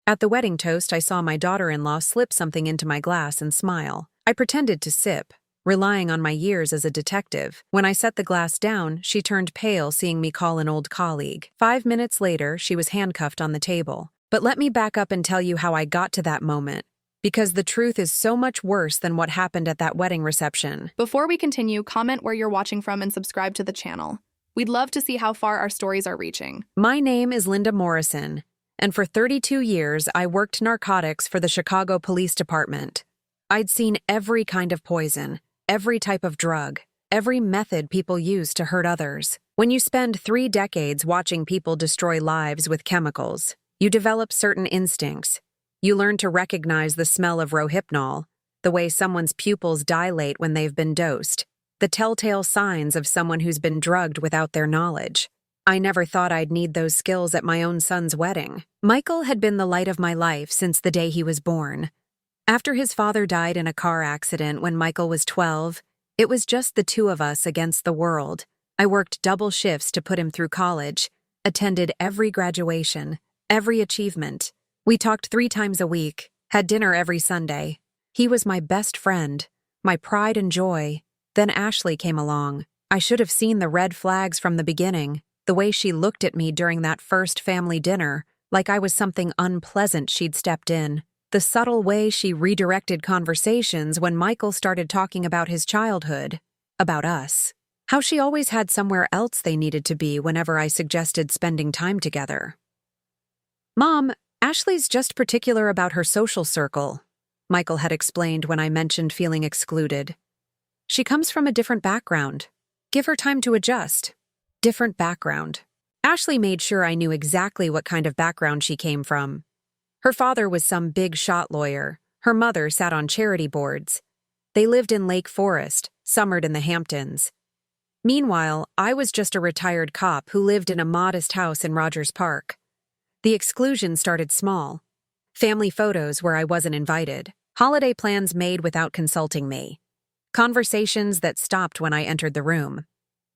At the wedding toast, I saw my daughter-in-law slip something into my glass and smile. I pretended to sip, relying on my years as a detective. When I set the glass down, she turned pale seeing me call an old colleague. 5 minutes later, she was handcuffed on the table. But let me back up and tell you how I got to that moment, because the truth is so much worse than what happened at that wedding reception. Before we continue, comment where you're watching from and subscribe to the channel. We'd love to see how far our stories are reaching. My name is Linda Morrison, and for 32 years, I worked narcotics for the Chicago Police Department. I'd seen every kind of poison, every type of drug, every method people use to hurt others. When you spend 3 decades watching people destroy lives with chemicals, you develop certain instincts. You learn to recognize the smell of Rohypnol, the way someone's pupils dilate when they've been dosed, the telltale signs of someone who's been drugged without their knowledge. I never thought I'd need those skills at my own son's wedding. Michael had been the light of my life since the day he was born. After his father died in a car accident when Michael was 12, it was just the two of us against the world. I worked double shifts to put him through college, attended every graduation, every achievement. We talked 3 times a week, had dinner every Sunday. He was my best friend, my pride and joy. Then Ashley came along. I should have seen the red flags from the beginning, the way she looked at me during that first family dinner, like I was something unpleasant she'd stepped in. The subtle way she redirected conversations when Michael started talking about his childhood, about us. How she always had somewhere else they needed to be whenever I suggested spending time together. "Mom, Ashley's just particular about her social circle," Michael had explained when I mentioned feeling excluded. "She comes from a different background. Give her time to adjust." Different background. Ashley made sure I knew exactly what kind of background she came from. Her father was some big shot lawyer. Her mother sat on charity boards. They lived in Lake Forest, summered in the Hamptons. Meanwhile, I was just a retired cop who lived in a modest house in Rogers Park. The exclusion started small. Family photos where I wasn't invited. Holiday plans made without consulting me. Conversations that stopped when I entered the room.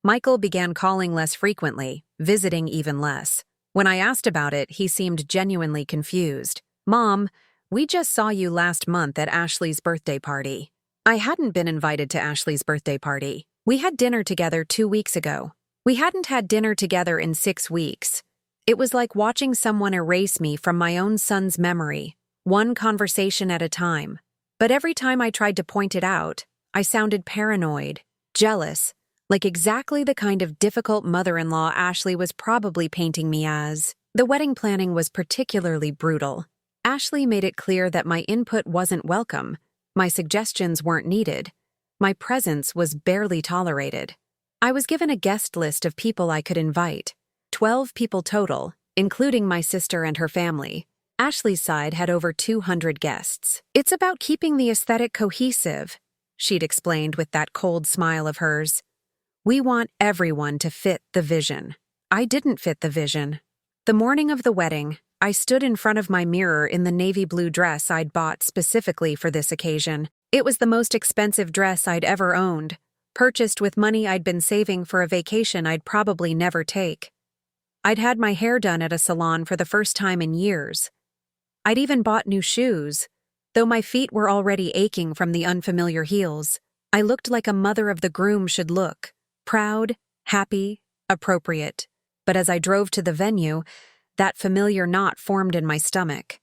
Michael began calling less frequently, visiting even less. When I asked about it, he seemed genuinely confused. "Mom, we just saw you last month at Ashley's birthday party." I hadn't been invited to Ashley's birthday party. We had dinner together 2 weeks ago. We hadn't had dinner together in 6 weeks. It was like watching someone erase me from my own son's memory, one conversation at a time. But every time I tried to point it out, I sounded paranoid, jealous, like exactly the kind of difficult mother-in-law Ashley was probably painting me as. The wedding planning was particularly brutal. Ashley made it clear that my input wasn't welcome, my suggestions weren't needed, my presence was barely tolerated. I was given a guest list of people I could invite, 12 people total, including my sister and her family. Ashley's side had over 200 guests. "It's about keeping the aesthetic cohesive," she'd explained with that cold smile of hers. "We want everyone to fit the vision." I didn't fit the vision. The morning of the wedding, I stood in front of my mirror in the navy blue dress I'd bought specifically for this occasion. It was the most expensive dress I'd ever owned, purchased with money I'd been saving for a vacation I'd probably never take. I'd had my hair done at a salon for the first time in years. I'd even bought new shoes, though my feet were already aching from the unfamiliar heels. I looked like a mother of the groom should look. Proud, happy, appropriate. But as I drove to the venue, that familiar knot formed in my stomach.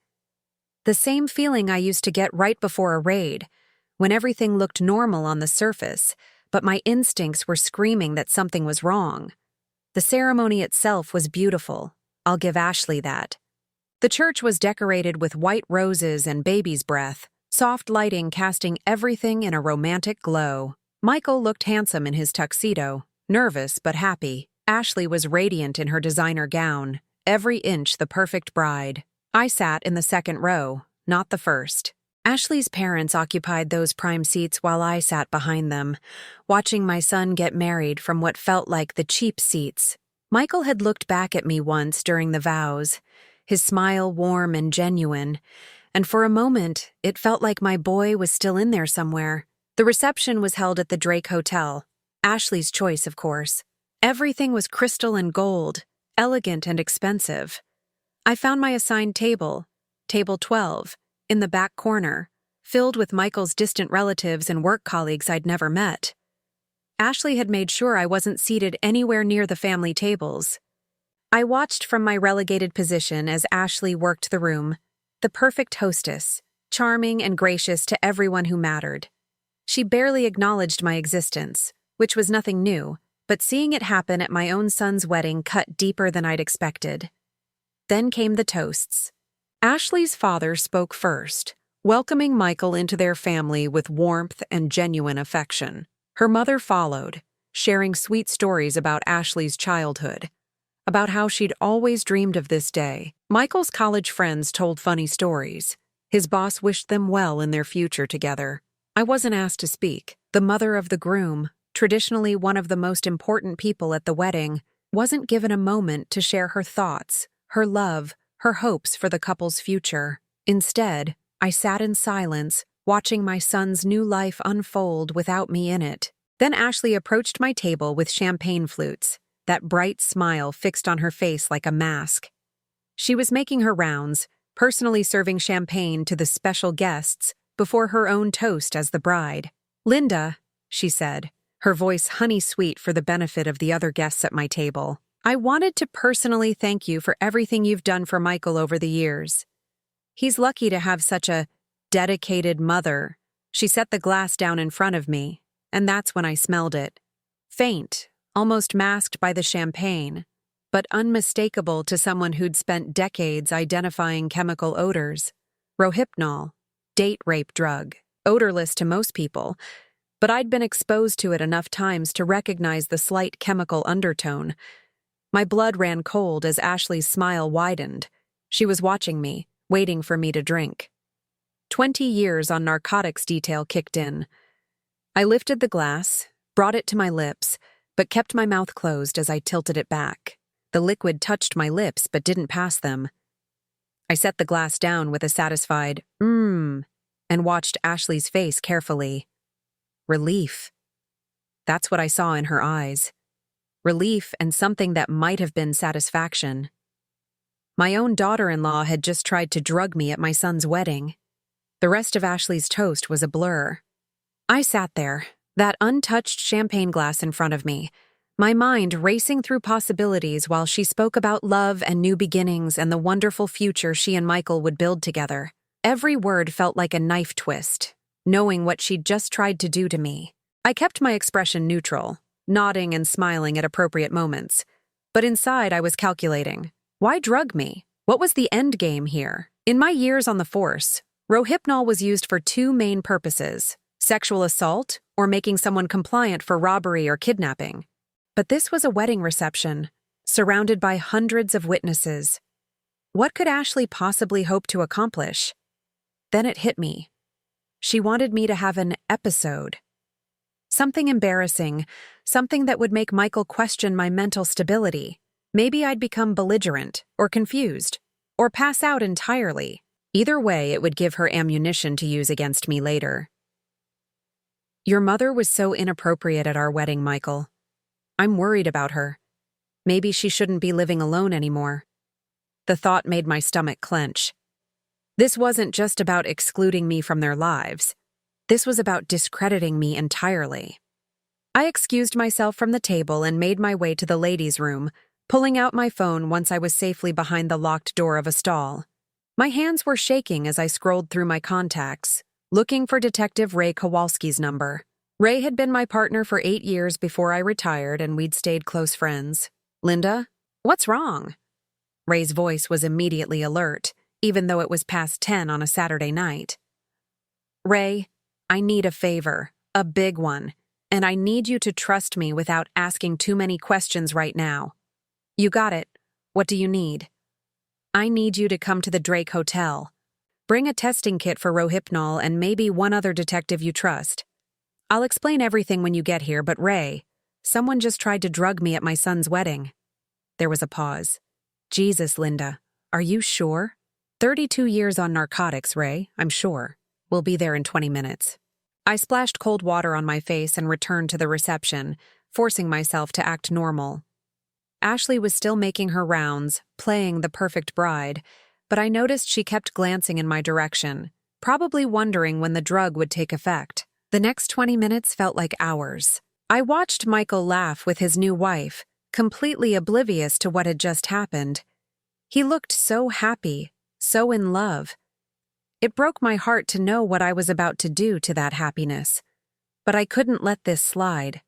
The same feeling I used to get right before a raid, when everything looked normal on the surface, but my instincts were screaming that something was wrong. The ceremony itself was beautiful. I'll give Ashley that. The church was decorated with white roses and baby's breath, soft lighting casting everything in a romantic glow. Michael looked handsome in his tuxedo, nervous but happy. Ashley was radiant in her designer gown, every inch the perfect bride. I sat in the second row, not the first. Ashley's parents occupied those prime seats while I sat behind them, watching my son get married from what felt like the cheap seats. Michael had looked back at me once during the vows, his smile warm and genuine, and for a moment it felt like my boy was still in there somewhere. The reception was held at the Drake Hotel. Ashley's choice, of course. Everything was crystal and gold, elegant and expensive. I found my assigned table, table 12, in the back corner, filled with Michael's distant relatives and work colleagues I'd never met. Ashley had made sure I wasn't seated anywhere near the family tables. I watched from my relegated position as Ashley worked the room, the perfect hostess, charming and gracious to everyone who mattered. She barely acknowledged my existence, which was nothing new, but seeing it happen at my own son's wedding cut deeper than I'd expected. Then came the toasts. Ashley's father spoke first, welcoming Michael into their family with warmth and genuine affection. Her mother followed, sharing sweet stories about Ashley's childhood, about how she'd always dreamed of this day. Michael's college friends told funny stories. His boss wished them well in their future together. I wasn't asked to speak. The mother of the groom, traditionally one of the most important people at the wedding, wasn't given a moment to share her thoughts, her love, her hopes for the couple's future. Instead, I sat in silence, watching my son's new life unfold without me in it. Then Ashley approached my table with champagne flutes, that bright smile fixed on her face like a mask. She was making her rounds, personally serving champagne to the special guests before her own toast as the bride. "Linda," she said, her voice honey-sweet for the benefit of the other guests at my table, "I wanted to personally thank you for everything you've done for Michael over the years. He's lucky to have such a dedicated mother." She set the glass down in front of me, and that's when I smelled it. Faint, almost masked by the champagne, but unmistakable to someone who'd spent decades identifying chemical odors. Rohypnol, date rape drug, odorless to most people, but I'd been exposed to it enough times to recognize the slight chemical undertone. My blood ran cold as Ashley's smile widened. She was watching me, waiting for me to drink. 20 years on narcotics detail kicked in. I lifted the glass, brought it to my lips, but kept my mouth closed as I tilted it back. The liquid touched my lips but didn't pass them. I set the glass down with a satisfied, and watched Ashley's face carefully. Relief. That's what I saw in her eyes. Relief and something that might have been satisfaction. My own daughter-in-law had just tried to drug me at my son's wedding. The rest of Ashley's toast was a blur. I sat there, that untouched champagne glass in front of me, my mind racing through possibilities while she spoke about love and new beginnings and the wonderful future she and Michael would build together. Every word felt like a knife twist, knowing what she'd just tried to do to me. I kept my expression neutral, nodding and smiling at appropriate moments. But inside I was calculating. Why drug me? What was the end game here? In my years on the force, Rohypnol was used for two main purposes: sexual assault or making someone compliant for robbery or kidnapping. But this was a wedding reception, surrounded by hundreds of witnesses. What could Ashley possibly hope to accomplish? Then it hit me. She wanted me to have an episode. Something embarrassing, something that would make Michael question my mental stability. Maybe I'd become belligerent, or confused, or pass out entirely. Either way, it would give her ammunition to use against me later. "Your mother was so inappropriate at our wedding, Michael. I'm worried about her. Maybe she shouldn't be living alone anymore." The thought made my stomach clench. This wasn't just about excluding me from their lives. This was about discrediting me entirely. I excused myself from the table and made my way to the ladies' room, pulling out my phone once I was safely behind the locked door of a stall. My hands were shaking as I scrolled through my contacts, looking for Detective Ray Kowalski's number. Ray had been my partner for 8 years before I retired, and we'd stayed close friends. "Linda, what's wrong?" Ray's voice was immediately alert, even though it was past 10 on a Saturday night. "Ray, I need a favor, a big one, and I need you to trust me without asking too many questions right now." "You got it. What do you need?" "I need you to come to the Drake Hotel. Bring a testing kit for Rohypnol and maybe one other detective you trust. I'll explain everything when you get here, but Ray, someone just tried to drug me at my son's wedding." There was a pause. "Jesus, Linda, are you sure?" 32 years on narcotics, Ray, I'm sure. We'll be there in 20 minutes. I splashed cold water on my face and returned to the reception, forcing myself to act normal. Ashley was still making her rounds, playing the perfect bride, but I noticed she kept glancing in my direction, probably wondering when the drug would take effect. The next 20 minutes felt like hours. I watched Michael laugh with his new wife, completely oblivious to what had just happened. He looked so happy, so in love. It broke my heart to know what I was about to do to that happiness. But I couldn't let this slide.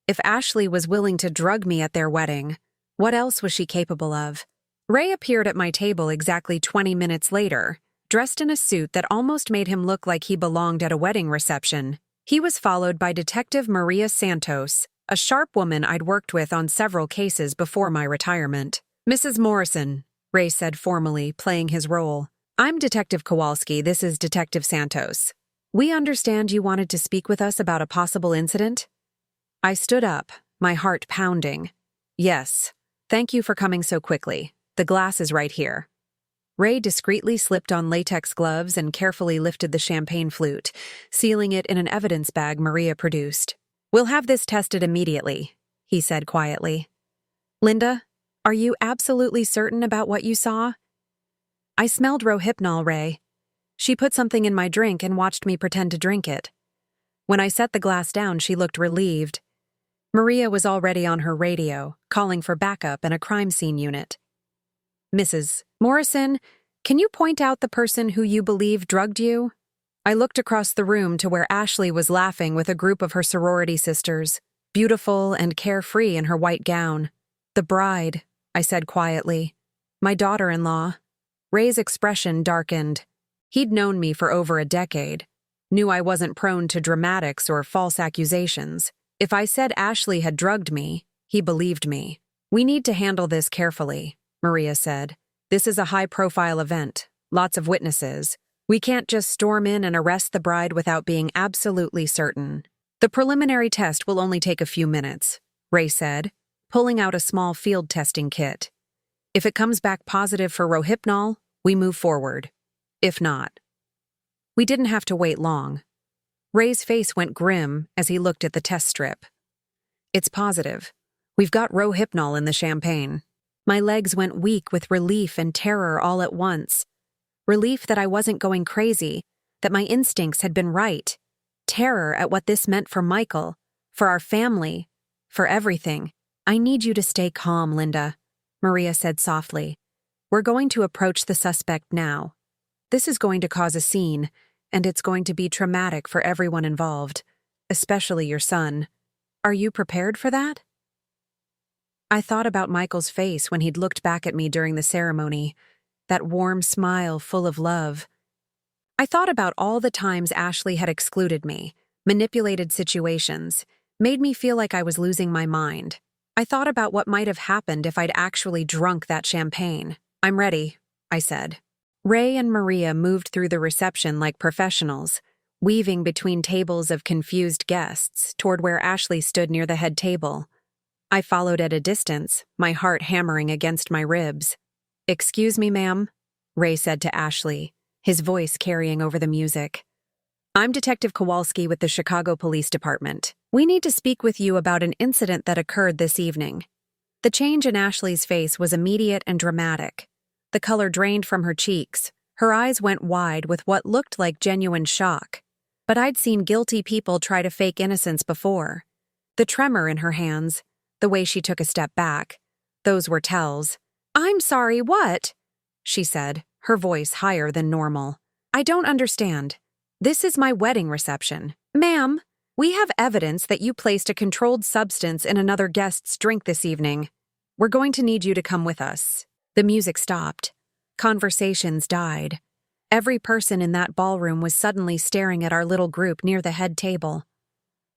If Ashley was willing to drug me at their wedding, what else was she capable of? Ray appeared at my table exactly 20 minutes later, dressed in a suit that almost made him look like he belonged at a wedding reception. He was followed by Detective Maria Santos, a sharp woman I'd worked with on several cases before my retirement. "Mrs. Morrison," Ray said formally, playing his role. "I'm Detective Kowalski, this is Detective Santos. We understand you wanted to speak with us about a possible incident?" I stood up, my heart pounding. "Yes. Thank you for coming so quickly. The glass is right here." Ray discreetly slipped on latex gloves and carefully lifted the champagne flute, sealing it in an evidence bag Maria produced. "We'll have this tested immediately," he said quietly. "Linda, are you absolutely certain about what you saw?" "I smelled Rohypnol, Ray. She put something in my drink and watched me pretend to drink it. When I set the glass down, she looked relieved." Maria was already on her radio, calling for backup and a crime scene unit. "Mrs. Morrison, can you point out the person who you believe drugged you?" I looked across the room to where Ashley was laughing with a group of her sorority sisters, beautiful and carefree in her white gown. "The bride," I said quietly. "My daughter-in-law." Ray's expression darkened. He'd known me for over a decade, knew I wasn't prone to dramatics or false accusations. If I said Ashley had drugged me, he believed me. "We need to handle this carefully," Maria said. "This is a high-profile event, lots of witnesses. We can't just storm in and arrest the bride without being absolutely certain." "The preliminary test will only take a few minutes," Ray said, pulling out a small field testing kit. "If it comes back positive for Rohypnol, we move forward. If not." We didn't have to wait long. Ray's face went grim as he looked at the test strip. "It's positive. We've got Rohypnol in the champagne." My legs went weak with relief and terror all at once. Relief that I wasn't going crazy, that my instincts had been right. Terror at what this meant for Michael, for our family, for everything. "I need you to stay calm, Linda," Maria said softly. "We're going to approach the suspect now. This is going to cause a scene, and it's going to be traumatic for everyone involved, especially your son. Are you prepared for that?" I thought about Michael's face when he'd looked back at me during the ceremony, that warm smile full of love. I thought about all the times Ashley had excluded me, manipulated situations, made me feel like I was losing my mind. I thought about what might have happened if I'd actually drunk that champagne. "I'm ready," I said. Ray and Maria moved through the reception like professionals, weaving between tables of confused guests toward where Ashley stood near the head table. I followed at a distance, my heart hammering against my ribs. "Excuse me, ma'am," Ray said to Ashley, his voice carrying over the music. "I'm Detective Kowalski with the Chicago Police Department. We need to speak with you about an incident that occurred this evening." The change in Ashley's face was immediate and dramatic. The color drained from her cheeks. Her eyes went wide with what looked like genuine shock. But I'd seen guilty people try to fake innocence before. The tremor in her hands, the way she took a step back, those were tells. "I'm sorry, what?" she said, her voice higher than normal. "I don't understand. This is my wedding reception. Ma'am, we have evidence that you placed a controlled substance in another guest's drink this evening. We're going to need you to come with us." The music stopped. Conversations died. Every person in that ballroom was suddenly staring at our little group near the head table.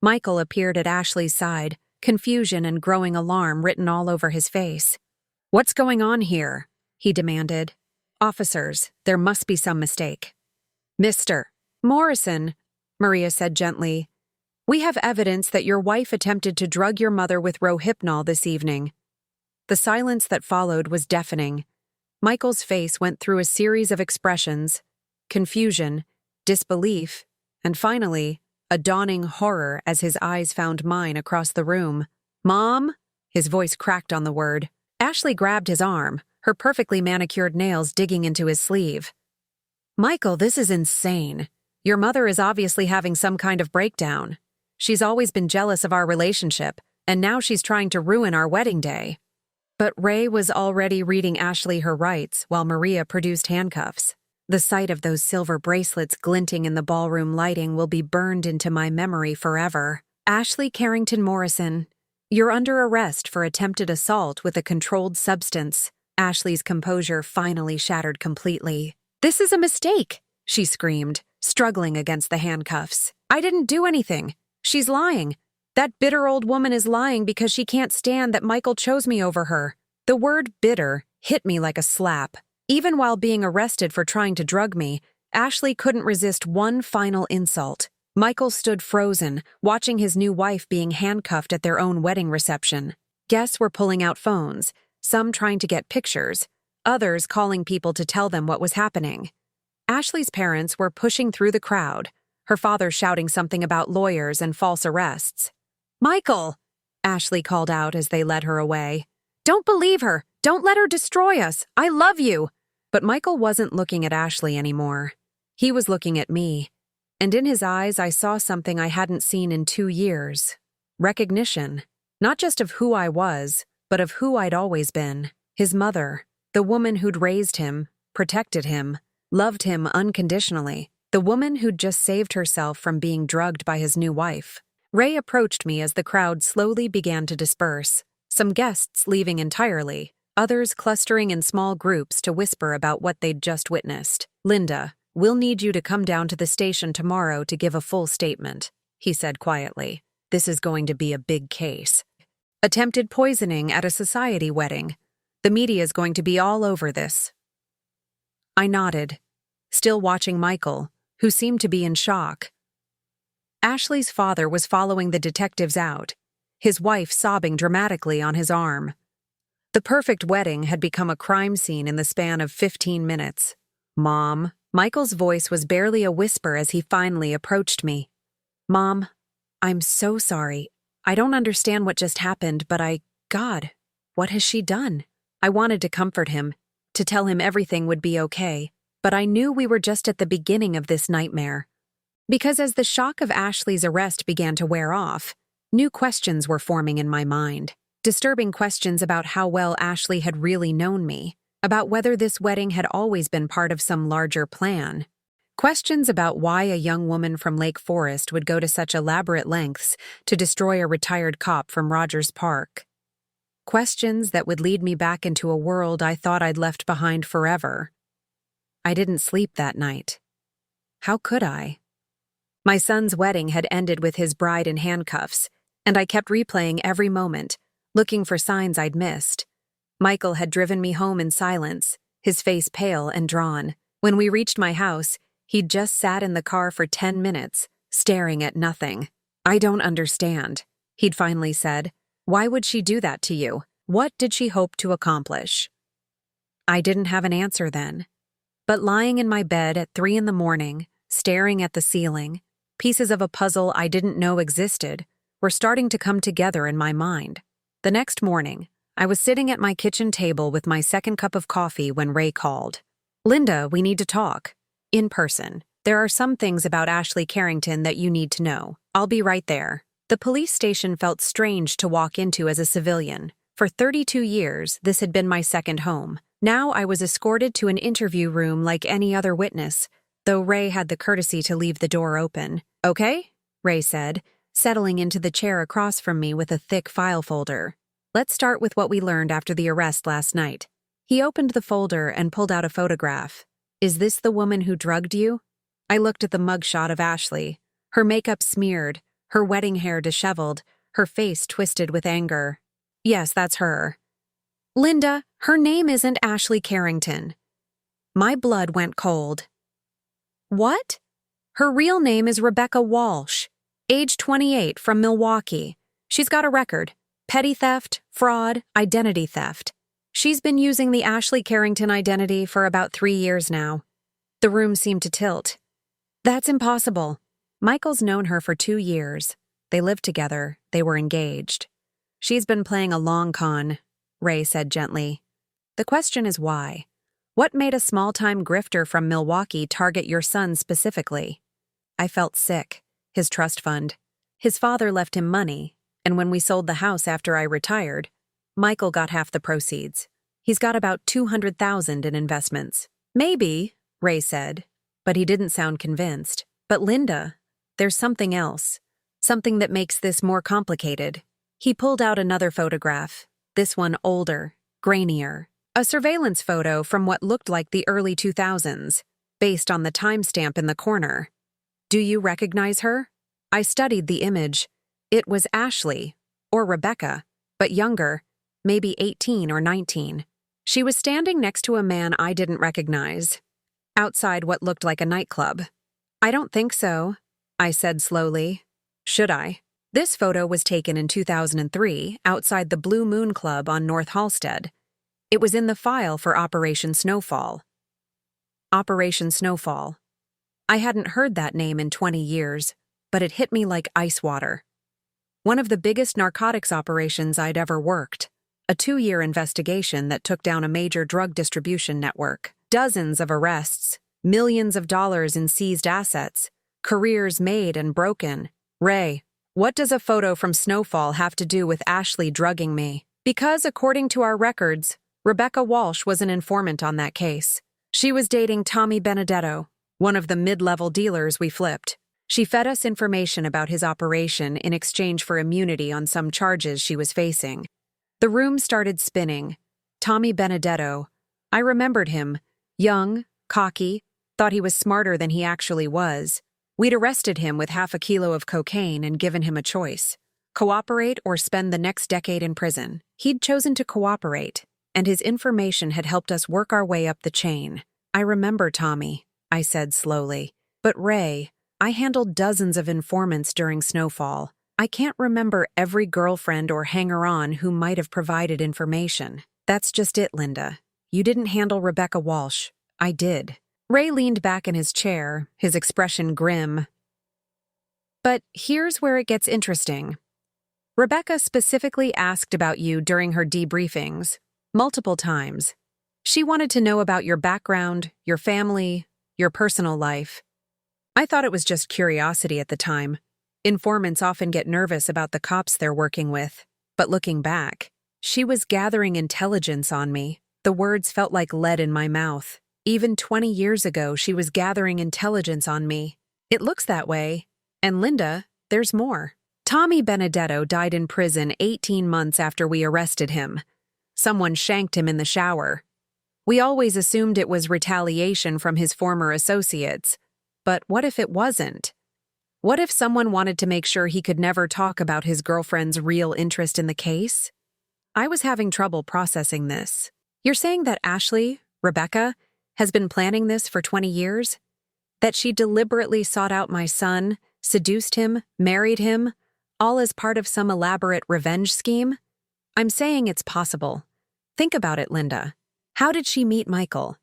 Michael appeared at Ashley's side, confusion and growing alarm written all over his face. "What's going on here?" he demanded. "Officers, there must be some mistake." "Mr. Morrison," Maria said gently, "we have evidence that your wife attempted to drug your mother with Rohypnol this evening." The silence that followed was deafening. Michael's face went through a series of expressions: confusion, disbelief, and finally, a dawning horror as his eyes found mine across the room. "Mom?" His voice cracked on the word. Ashley grabbed his arm, her perfectly manicured nails digging into his sleeve. "Michael, this is insane. Your mother is obviously having some kind of breakdown. She's always been jealous of our relationship, and now she's trying to ruin our wedding day." But Ray was already reading Ashley her rights while Maria produced handcuffs. The sight of those silver bracelets glinting in the ballroom lighting will be burned into my memory forever. "Ashley Carrington Morrison, you're under arrest for attempted assault with a controlled substance." Ashley's composure finally shattered completely. "This is a mistake," she screamed, struggling against the handcuffs. "I didn't do anything. She's lying. That bitter old woman is lying because she can't stand that Michael chose me over her." The word bitter hit me like a slap. Even while being arrested for trying to drug me, Ashley couldn't resist one final insult. Michael stood frozen, watching his new wife being handcuffed at their own wedding reception. Guests were pulling out phones, some trying to get pictures, others calling people to tell them what was happening. Ashley's parents were pushing through the crowd, her father shouting something about lawyers and false arrests. "Michael!" Ashley called out as they led her away. "Don't believe her! Don't let her destroy us! I love you!" But Michael wasn't looking at Ashley anymore. He was looking at me, and in his eyes I saw something I hadn't seen in 2 years. Recognition, not just of who I was, but of who I'd always been. His mother, the woman who'd raised him, protected him, loved him unconditionally, the woman who'd just saved herself from being drugged by his new wife. Ray approached me as the crowd slowly began to disperse, some guests leaving entirely, others clustering in small groups to whisper about what they'd just witnessed. "Linda, we'll need you to come down to the station tomorrow to give a full statement," he said quietly. "This is going to be a big case. Attempted poisoning at a society wedding. The media's going to be all over this." I nodded, still watching Michael, who seemed to be in shock. Ashley's father was following the detectives out, his wife sobbing dramatically on his arm. The perfect wedding had become a crime scene in the span of 15 minutes. "Mom," Michael's voice was barely a whisper as he finally approached me. "Mom, I'm so sorry. I don't understand what just happened, but God, what has she done?" I wanted to comfort him, to tell him everything would be okay, but I knew we were just at the beginning of this nightmare. Because as the shock of Ashley's arrest began to wear off, new questions were forming in my mind. Disturbing questions about how well Ashley had really known me, about whether this wedding had always been part of some larger plan. Questions about why a young woman from Lake Forest would go to such elaborate lengths to destroy a retired cop from Rogers Park. Questions that would lead me back into a world I thought I'd left behind forever. I didn't sleep that night. How could I? My son's wedding had ended with his bride in handcuffs, and I kept replaying every moment, looking for signs I'd missed. Michael had driven me home in silence, his face pale and drawn. When we reached my house, he'd just sat in the car for 10 minutes, staring at nothing. "I don't understand," he'd finally said. "Why would she do that to you? What did she hope to accomplish?" I didn't have an answer then. But lying in my bed at 3 a.m, staring at the ceiling, pieces of a puzzle I didn't know existed were starting to come together in my mind. The next morning, I was sitting at my kitchen table with my second cup of coffee when Ray called. "Linda, we need to talk. In person. There are some things about Ashley Carrington that you need to know. I'll be right there." The police station felt strange to walk into as a civilian. For 32 years, this had been my second home. Now I was escorted to an interview room like any other witness, though Ray had the courtesy to leave the door open. "Okay," Ray said, settling into the chair across from me with a thick file folder. "Let's start with what we learned after the arrest last night." He opened the folder and pulled out a photograph. "Is this the woman who drugged you?" I looked at the mugshot of Ashley, her makeup smeared, her wedding hair disheveled, her face twisted with anger. "Yes, that's her." "Linda, her name isn't Ashley Carrington." My blood went cold. "What?" "Her real name is Rebecca Walsh, age 28, from Milwaukee. She's got a record: petty theft, fraud, identity theft. She's been using the Ashley Carrington identity for about 3 years now." The room seemed to tilt. "That's impossible." Michael's known her for 2 years. They lived together. They were engaged. "She's been playing a long con," Ray said gently. The question is why? What made a small-time grifter from Milwaukee target your son specifically? I felt sick. His trust fund. His father left him money, and when we sold the house after I retired, Michael got half the proceeds. He's got about $200,000 in investments. Maybe, Ray said, but he didn't sound convinced. But Linda, there's something else. Something that makes this more complicated. He pulled out another photograph, this one older, grainier. A surveillance photo from what looked like the early 2000s, based on the timestamp in the corner. Do you recognize her? I studied the image. It was Ashley, or Rebecca, but younger, maybe 18 or 19. She was standing next to a man I didn't recognize, outside what looked like a nightclub. I don't think so, I said slowly. Should I? This photo was taken in 2003 outside the Blue Moon Club on North Halsted. It was in the file for Operation Snowfall. Operation Snowfall. I hadn't heard that name in 20 years, but it hit me like ice water. One of the biggest narcotics operations I'd ever worked. A 2-year investigation that took down a major drug distribution network. Dozens of arrests, millions of dollars in seized assets, careers made and broken. Ray, what does a photo from Snowfall have to do with Ashley drugging me? Because, according to our records, Rebecca Walsh was an informant on that case. She was dating Tommy Benedetto, one of the mid-level dealers we flipped. She fed us information about his operation in exchange for immunity on some charges she was facing. The room started spinning. Tommy Benedetto. I remembered him. Young, cocky, thought he was smarter than he actually was. We'd arrested him with half a kilo of cocaine and given him a choice. Cooperate or spend the next decade in prison. He'd chosen to cooperate, and his information had helped us work our way up the chain. I remember Tommy, I said slowly. But Ray, I handled dozens of informants during Snowfall. I can't remember every girlfriend or hanger-on who might have provided information. That's just it, Linda. You didn't handle Rebecca Walsh. I did. Ray leaned back in his chair, his expression grim. But here's where it gets interesting. Rebecca specifically asked about you during her debriefings, multiple times. She wanted to know about your background, your family, your personal life. I thought it was just curiosity at the time. Informants often get nervous about the cops they're working with. But looking back, she was gathering intelligence on me. The words felt like lead in my mouth. Even 20 years ago, she was gathering intelligence on me. It looks that way. And Linda, there's more. Tommy Benedetto died in prison 18 months after we arrested him. Someone shanked him in the shower. We always assumed it was retaliation from his former associates. But what if it wasn't? What if someone wanted to make sure he could never talk about his girlfriend's real interest in the case? I was having trouble processing this. You're saying that Ashley, Rebecca, has been planning this for 20 years? That she deliberately sought out my son, seduced him, married him, all as part of some elaborate revenge scheme? I'm saying it's possible. Think about it, Linda. How did she meet Michael?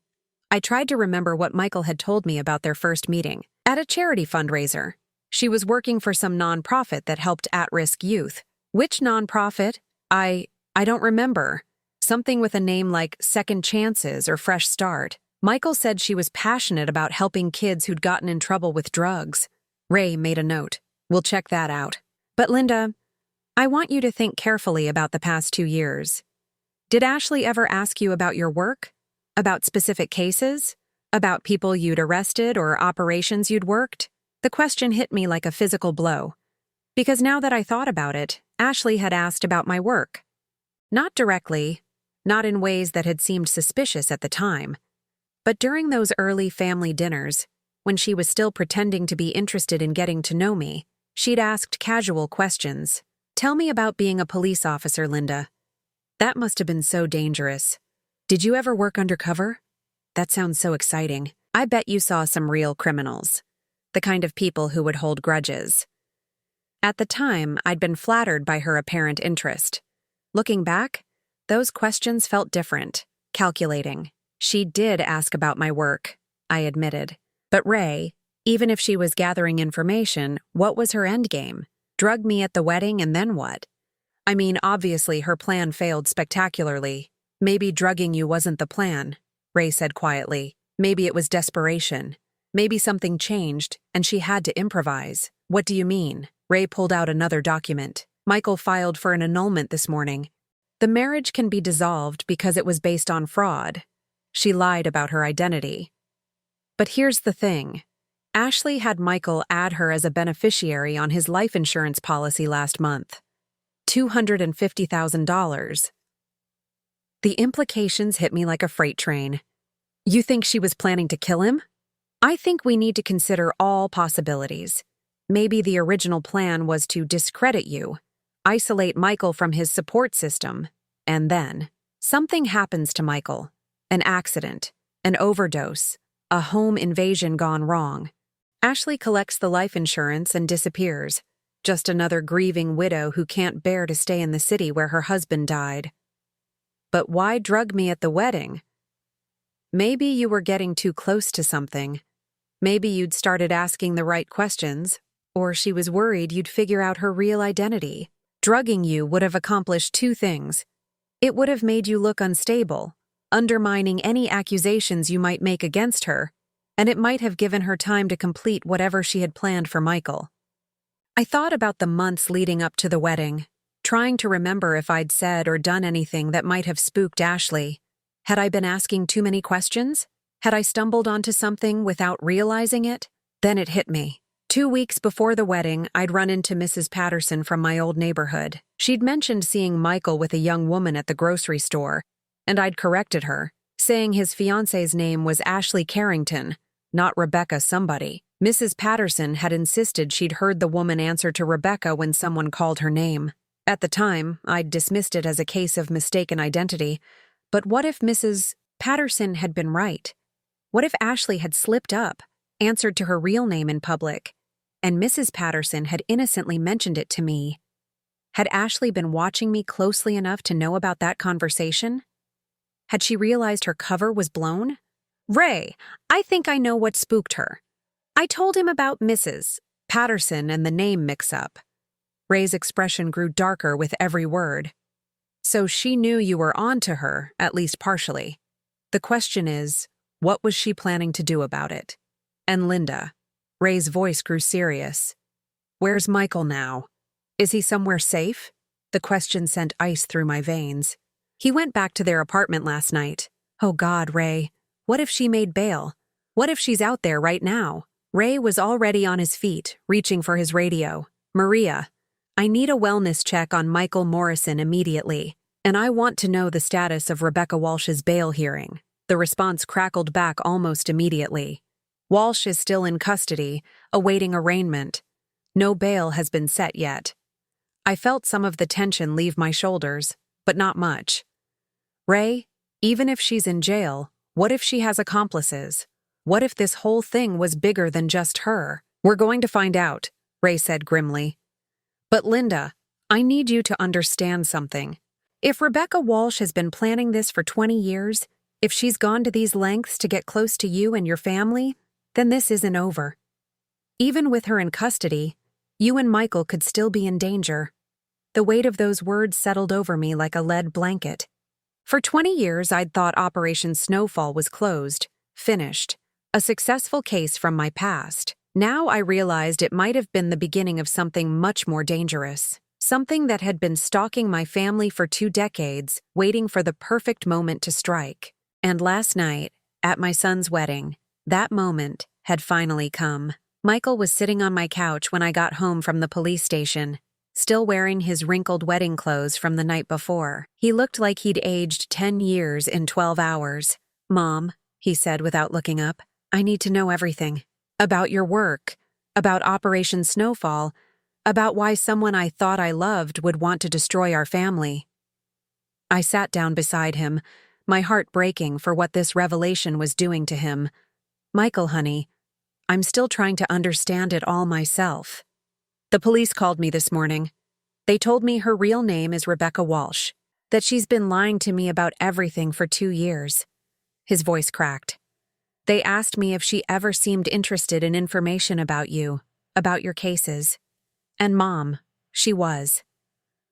I tried to remember what Michael had told me about their first meeting. At a charity fundraiser. She was working for some nonprofit that helped at-risk youth. Which nonprofit? I don't remember. Something with a name like Second Chances or Fresh Start. Michael said she was passionate about helping kids who'd gotten in trouble with drugs. Ray made a note. We'll check that out. But Linda, I want you to think carefully about the past 2 years. Did Ashley ever ask you about your work? About specific cases? About people you'd arrested or operations you'd worked? The question hit me like a physical blow. Because now that I thought about it, Ashley had asked about my work. Not directly, not in ways that had seemed suspicious at the time. But during those early family dinners, when she was still pretending to be interested in getting to know me, she'd asked casual questions. Tell me about being a police officer, Linda. That must have been so dangerous. Did you ever work undercover? That sounds so exciting. I bet you saw some real criminals. The kind of people who would hold grudges. At the time, I'd been flattered by her apparent interest. Looking back, those questions felt different, calculating. She did ask about my work, I admitted. But Ray, even if she was gathering information, what was her endgame? Drug me at the wedding and then what? I mean, obviously her plan failed spectacularly. Maybe drugging you wasn't the plan, Ray said quietly. Maybe it was desperation. Maybe something changed, and she had to improvise. What do you mean? Ray pulled out another document. Michael filed for an annulment this morning. The marriage can be dissolved because it was based on fraud. She lied about her identity. But here's the thing. Ashley had Michael add her as a beneficiary on his life insurance policy last month. $250,000. The implications hit me like a freight train. You think she was planning to kill him? I think we need to consider all possibilities. Maybe the original plan was to discredit you, isolate Michael from his support system, and then something happens to Michael. An accident, an overdose, a home invasion gone wrong. Ashley collects the life insurance and disappears. Just another grieving widow who can't bear to stay in the city where her husband died. But why drug me at the wedding? Maybe you were getting too close to something. Maybe you'd started asking the right questions, or she was worried you'd figure out her real identity. Drugging you would have accomplished two things. It would have made you look unstable, undermining any accusations you might make against her, and it might have given her time to complete whatever she had planned for Michael. I thought about the months leading up to the wedding, trying to remember if I'd said or done anything that might have spooked Ashley. Had I been asking too many questions? Had I stumbled onto something without realizing it? Then it hit me. 2 weeks before the wedding, I'd run into Mrs. Patterson from my old neighborhood. She'd mentioned seeing Michael with a young woman at the grocery store, and I'd corrected her, saying his fiancée's name was Ashley Carrington, not Rebecca somebody. Mrs. Patterson had insisted she'd heard the woman answer to Rebecca when someone called her name. At the time, I'd dismissed it as a case of mistaken identity, but what if Mrs. Patterson had been right? What if Ashley had slipped up, answered to her real name in public, and Mrs. Patterson had innocently mentioned it to me? Had Ashley been watching me closely enough to know about that conversation? Had she realized her cover was blown? Ray, I think I know what spooked her. I told him about Mrs. Patterson and the name mix-up. Ray's expression grew darker with every word. So she knew you were on to her, at least partially. The question is, what was she planning to do about it? And Linda. Ray's voice grew serious. Where's Michael now? Is he somewhere safe? The question sent ice through my veins. He went back to their apartment last night. Oh God, Ray. What if she made bail? What if she's out there right now? Ray was already on his feet, reaching for his radio. Maria, I need a wellness check on Michael Morrison immediately, and I want to know the status of Rebecca Walsh's bail hearing. The response crackled back almost immediately. Walsh is still in custody, awaiting arraignment. No bail has been set yet. I felt some of the tension leave my shoulders, but not much. Ray, even if she's in jail, what if she has accomplices? What if this whole thing was bigger than just her? We're going to find out, Ray said grimly. But Linda, I need you to understand something. If Rebecca Walsh has been planning this for 20 years, if she's gone to these lengths to get close to you and your family, then this isn't over. Even with her in custody, you and Michael could still be in danger. The weight of those words settled over me like a lead blanket. For 20 years, I'd thought Operation Snowfall was closed, finished, a successful case from my past. Now I realized it might have been the beginning of something much more dangerous, something that had been stalking my family for 2 decades, waiting for the perfect moment to strike. And last night, at my son's wedding, that moment had finally come. Michael was sitting on my couch when I got home from the police station, still wearing his wrinkled wedding clothes from the night before. He looked like he'd aged 10 years in 12 hours. Mom, he said without looking up, I need to know everything. About your work, about Operation Snowfall, about why someone I thought I loved would want to destroy our family. I sat down beside him, my heart breaking for what this revelation was doing to him. Michael, honey, I'm still trying to understand it all myself. The police called me this morning. They told me her real name is Rebecca Walsh, that she's been lying to me about everything for 2 years. His voice cracked. They asked me if she ever seemed interested in information about you, about your cases. And Mom, she was.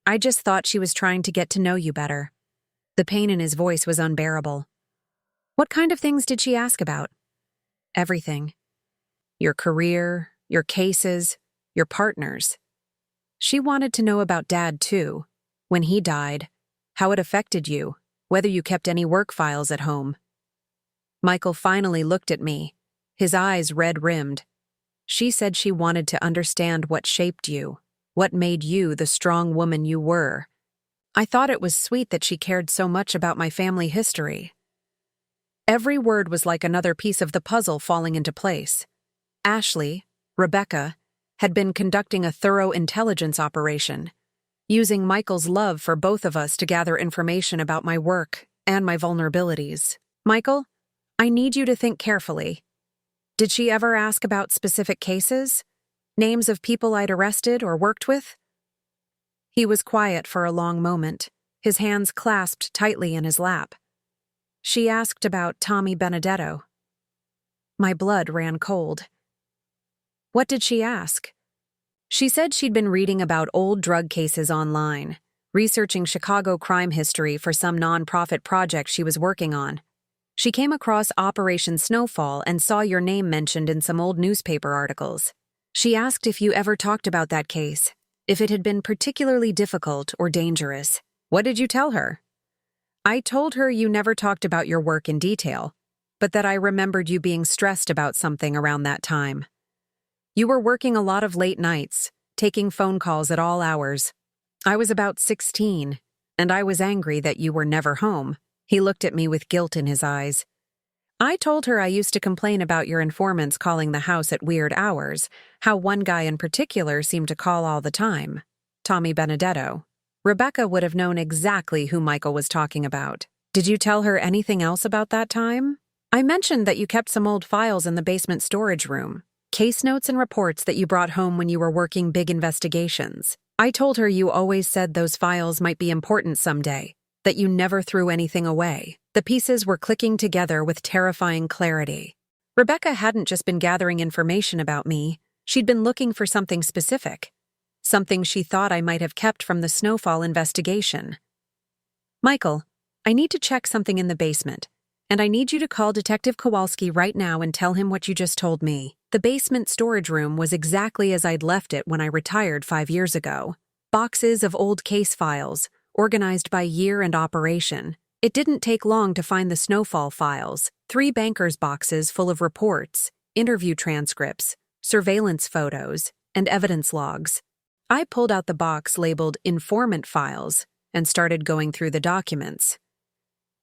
I just thought she was trying to get to know you better. The pain in his voice was unbearable. What kind of things did she ask about? Everything. Your career, your cases, your partners. She wanted to know about Dad, too. When he died, how it affected you, whether you kept any work files at home. Michael finally looked at me, his eyes red-rimmed. She said she wanted to understand what shaped you, what made you the strong woman you were. I thought it was sweet that she cared so much about my family history. Every word was like another piece of the puzzle falling into place. Ashley, Rebecca, had been conducting a thorough intelligence operation, using Michael's love for both of us to gather information about my work and my vulnerabilities. Michael, I need you to think carefully. Did she ever ask about specific cases? Names of people I'd arrested or worked with? He was quiet for a long moment, his hands clasped tightly in his lap. She asked about Tommy Benedetto. My blood ran cold. What did she ask? She said she'd been reading about old drug cases online, researching Chicago crime history for some nonprofit project she was working on. She came across Operation Snowfall and saw your name mentioned in some old newspaper articles. She asked if you ever talked about that case, if it had been particularly difficult or dangerous. What did you tell her? I told her you never talked about your work in detail, but that I remembered you being stressed about something around that time. You were working a lot of late nights, taking phone calls at all hours. I was about 16, and I was angry that you were never home. He looked at me with guilt in his eyes. I told her I used to complain about your informants calling the house at weird hours, how one guy in particular seemed to call all the time, Tommy Benedetto. Rebecca would have known exactly who Michael was talking about. Did you tell her anything else about that time? I mentioned that you kept some old files in the basement storage room, case notes and reports that you brought home when you were working big investigations. I told her you always said those files might be important someday, that you never threw anything away. The pieces were clicking together with terrifying clarity. Rebecca hadn't just been gathering information about me, she'd been looking for something specific. Something she thought I might have kept from the Snowfall investigation. Michael, I need to check something in the basement, and I need you to call Detective Kowalski right now and tell him what you just told me. The basement storage room was exactly as I'd left it when I retired 5 years ago. Boxes of old case files, organized by year and operation. It didn't take long to find the Snowfall files, 3 bankers' boxes full of reports, interview transcripts, surveillance photos, and evidence logs. I pulled out the box labeled Informant Files and started going through the documents.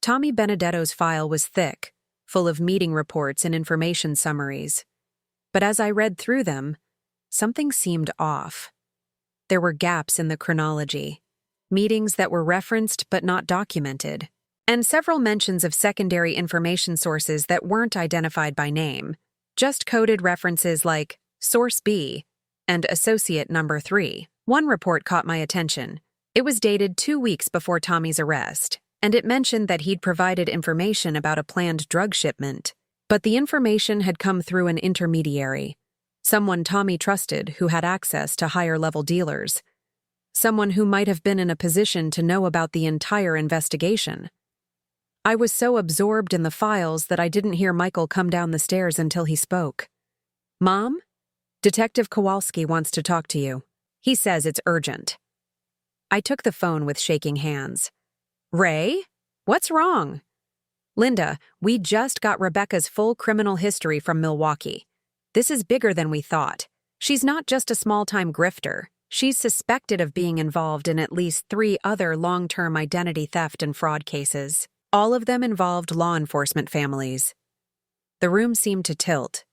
Tommy Benedetto's file was thick, full of meeting reports and information summaries. But as I read through them, something seemed off. There were gaps in the chronology, meetings that were referenced but not documented, and several mentions of secondary information sources that weren't identified by name, just coded references like Source B and Associate Number 3. One report caught my attention. It was dated 2 weeks before Tommy's arrest, and it mentioned that he'd provided information about a planned drug shipment. But the information had come through an intermediary, someone Tommy trusted who had access to higher-level dealers, someone who might have been in a position to know about the entire investigation. I was so absorbed in the files that I didn't hear Michael come down the stairs until he spoke. Mom? Detective Kowalski wants to talk to you. He says it's urgent. I took the phone with shaking hands. Ray? What's wrong? Linda, we just got Rebecca's full criminal history from Milwaukee. This is bigger than we thought. She's not just a small-time grifter. She's suspected of being involved in at least 3 other long-term identity theft and fraud cases. All of them involved law enforcement families. The room seemed to tilt.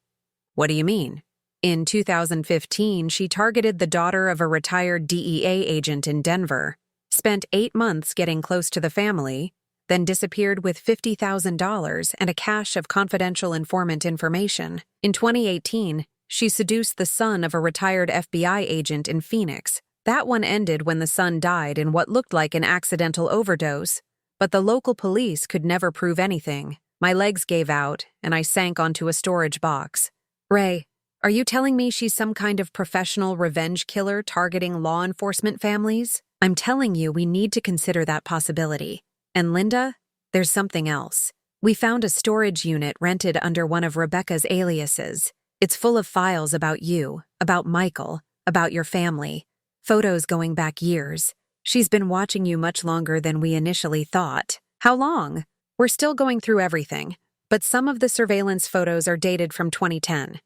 What do you mean? In 2015, she targeted the daughter of a retired DEA agent in Denver, spent 8 months getting close to the family, then disappeared with $50,000 and a cache of confidential informant information. In 2018, she seduced the son of a retired FBI agent in Phoenix. That one ended when the son died in what looked like an accidental overdose, but the local police could never prove anything. My legs gave out, and I sank onto a storage box. Ray, are you telling me she's some kind of professional revenge killer targeting law enforcement families? I'm telling you we need to consider that possibility. And Linda, there's something else. We found a storage unit rented under one of Rebecca's aliases. It's full of files about you, about Michael, about your family. Photos going back years. She's been watching you much longer than we initially thought. How long? We're still going through everything, but some of the surveillance photos are dated from 2010.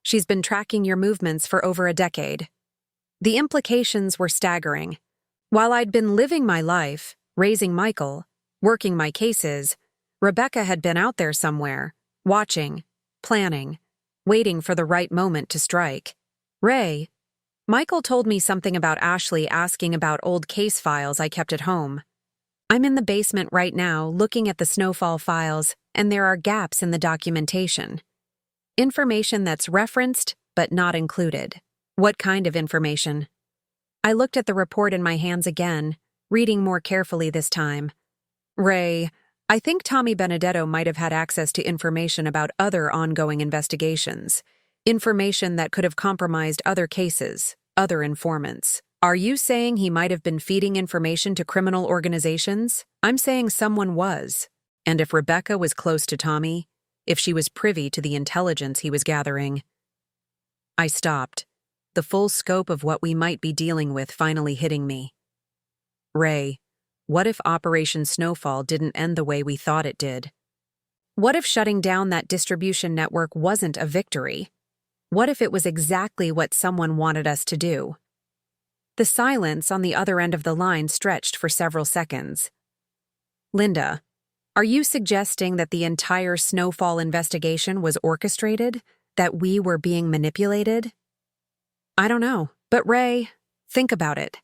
She's been tracking your movements for over a decade. The implications were staggering. While I'd been living my life, raising Michael, working my cases, Rebecca had been out there somewhere, watching, planning, waiting for the right moment to strike. Ray, Michael told me something about Ashley asking about old case files I kept at home. I'm in the basement right now looking at the Snowfall files, and there are gaps in the documentation. Information that's referenced, but not included. What kind of information? I looked at the report in my hands again, reading more carefully this time. Ray, I think Tommy Benedetto might have had access to information about other ongoing investigations. Information that could have compromised other cases, other informants. Are you saying he might have been feeding information to criminal organizations? I'm saying someone was. And if Rebecca was close to Tommy, if she was privy to the intelligence he was gathering. I stopped, the full scope of what we might be dealing with finally hitting me. Ray, what if Operation Snowfall didn't end the way we thought it did? What if shutting down that distribution network wasn't a victory? What if it was exactly what someone wanted us to do? The silence on the other end of the line stretched for several seconds. Linda, are you suggesting that the entire Snowfall investigation was orchestrated? That we were being manipulated? I don't know, but Ray, think about it.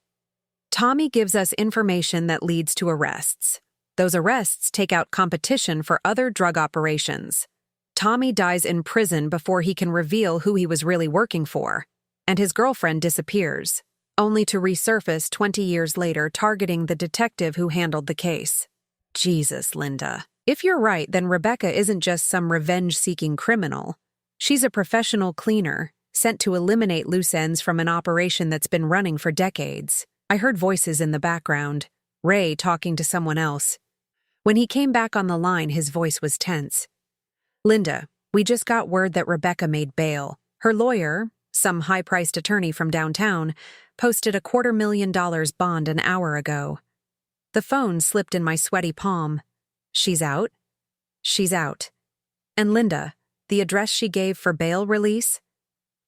Tommy gives us information that leads to arrests. Those arrests take out competition for other drug operations. Tommy dies in prison before he can reveal who he was really working for, and his girlfriend disappears, only to resurface 20 years later targeting the detective who handled the case. Jesus, Linda. If you're right, then Rebecca isn't just some revenge-seeking criminal. She's a professional cleaner, sent to eliminate loose ends from an operation that's been running for decades. I heard voices in the background, Ray talking to someone else. When he came back on the line, his voice was tense. Linda, we just got word that Rebecca made bail. Her lawyer, some high-priced attorney from downtown, posted a $250,000 bond an hour ago. The phone slipped in my sweaty palm. She's out? She's out. And Linda, the address she gave for bail release?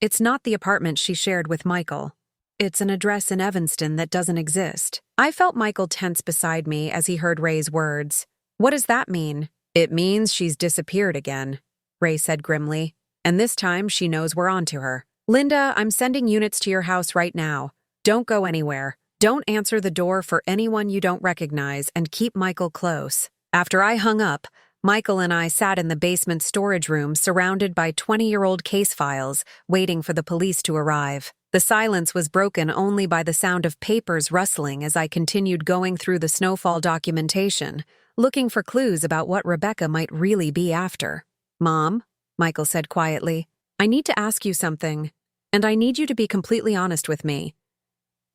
It's not the apartment she shared with Michael. It's an address in Evanston that doesn't exist. I felt Michael tense beside me as he heard Ray's words. What does that mean? It means she's disappeared again, Ray said grimly. And this time she knows we're onto her. Linda, I'm sending units to your house right now. Don't go anywhere. Don't answer the door for anyone you don't recognize, and keep Michael close. After I hung up, Michael and I sat in the basement storage room surrounded by 20-year-old case files, waiting for the police to arrive. The silence was broken only by the sound of papers rustling as I continued going through the Snowfall documentation, looking for clues about what Rebecca might really be after. Mom, Michael said quietly, I need to ask you something, and I need you to be completely honest with me.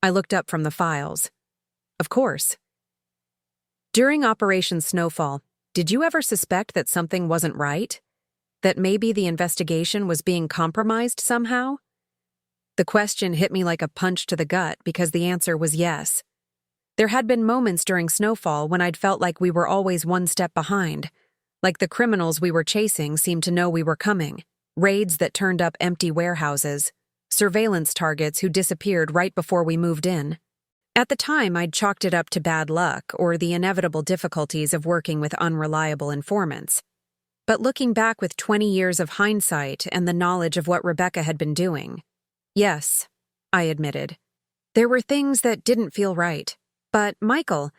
I looked up from the files. Of course. During Operation Snowfall, did you ever suspect that something wasn't right? That maybe the investigation was being compromised somehow? The question hit me like a punch to the gut because the answer was yes. There had been moments during Snowfall when I'd felt like we were always one step behind, like the criminals we were chasing seemed to know we were coming, raids that turned up empty warehouses, surveillance targets who disappeared right before we moved in. At the time, I'd chalked it up to bad luck or the inevitable difficulties of working with unreliable informants. But looking back with 20 years of hindsight and the knowledge of what Rebecca had been doing, yes, I admitted. There were things that didn't feel right. But, Michael,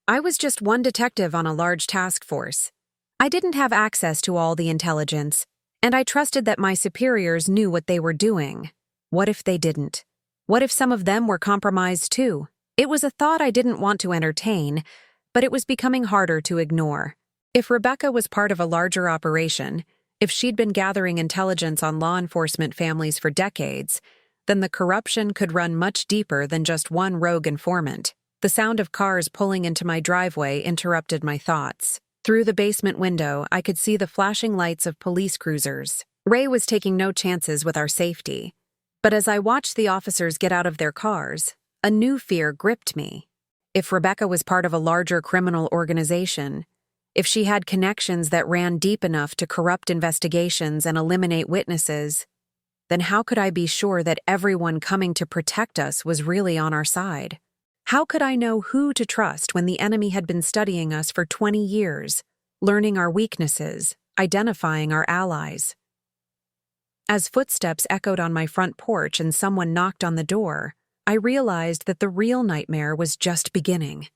I was just one detective on a large task force. I didn't have access to all the intelligence, and I trusted that my superiors knew what they were doing. What if they didn't? What if some of them were compromised too? It was a thought I didn't want to entertain, but it was becoming harder to ignore. If Rebecca was part of a larger operation, if she'd been gathering intelligence on law enforcement families for decades, then the corruption could run much deeper than just one rogue informant. The sound of cars pulling into my driveway interrupted my thoughts. Through the basement window, I could see the flashing lights of police cruisers. Ray was taking no chances with our safety. But as I watched the officers get out of their cars, a new fear gripped me. If Rebecca was part of a larger criminal organization, if she had connections that ran deep enough to corrupt investigations and eliminate witnesses, then how could I be sure that everyone coming to protect us was really on our side? How could I know who to trust when the enemy had been studying us for 20 years, learning our weaknesses, identifying our allies? As footsteps echoed on my front porch and someone knocked on the door, I realized that the real nightmare was just beginning.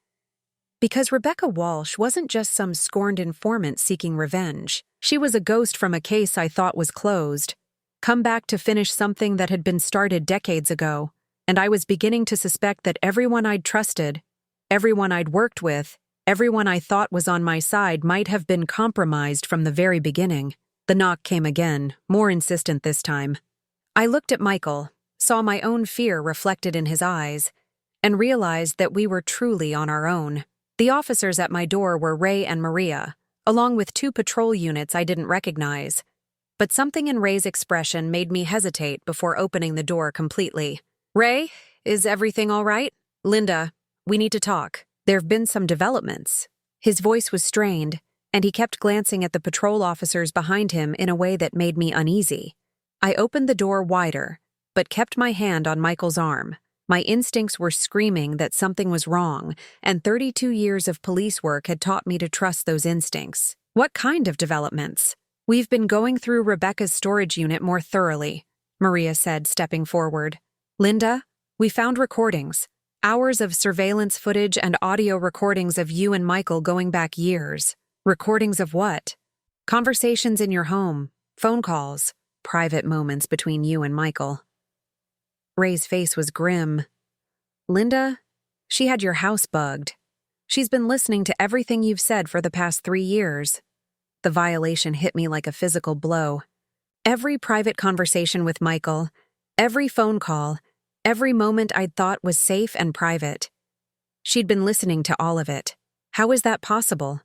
Because Rebecca Walsh wasn't just some scorned informant seeking revenge. She was a ghost from a case I thought was closed, come back to finish something that had been started decades ago, and I was beginning to suspect that everyone I'd trusted, everyone I'd worked with, everyone I thought was on my side might have been compromised from the very beginning. The knock came again, more insistent this time. I looked at Michael, saw my own fear reflected in his eyes, and realized that we were truly on our own. The officers at my door were Ray and Maria, along with 2 patrol units I didn't recognize. But something in Ray's expression made me hesitate before opening the door completely. "Ray, is everything all right? Linda, we need to talk. There've been some developments." His voice was strained, and he kept glancing at the patrol officers behind him in a way that made me uneasy. I opened the door wider, but kept my hand on Michael's arm. My instincts were screaming that something was wrong, and 32 years of police work had taught me to trust those instincts. "What kind of developments?" "We've been going through Rebecca's storage unit more thoroughly," Maria said, stepping forward. "Linda, we found recordings, hours of surveillance footage and audio recordings of you and Michael going back years." "Recordings of what?" "Conversations in your home, phone calls, private moments between you and Michael." Ray's face was grim. "Linda, she had your house bugged. She's been listening to everything you've said for the past 3 years." The violation hit me like a physical blow. Every private conversation with Michael, every phone call, every moment I'd thought was safe and private. She'd been listening to all of it. How is that possible?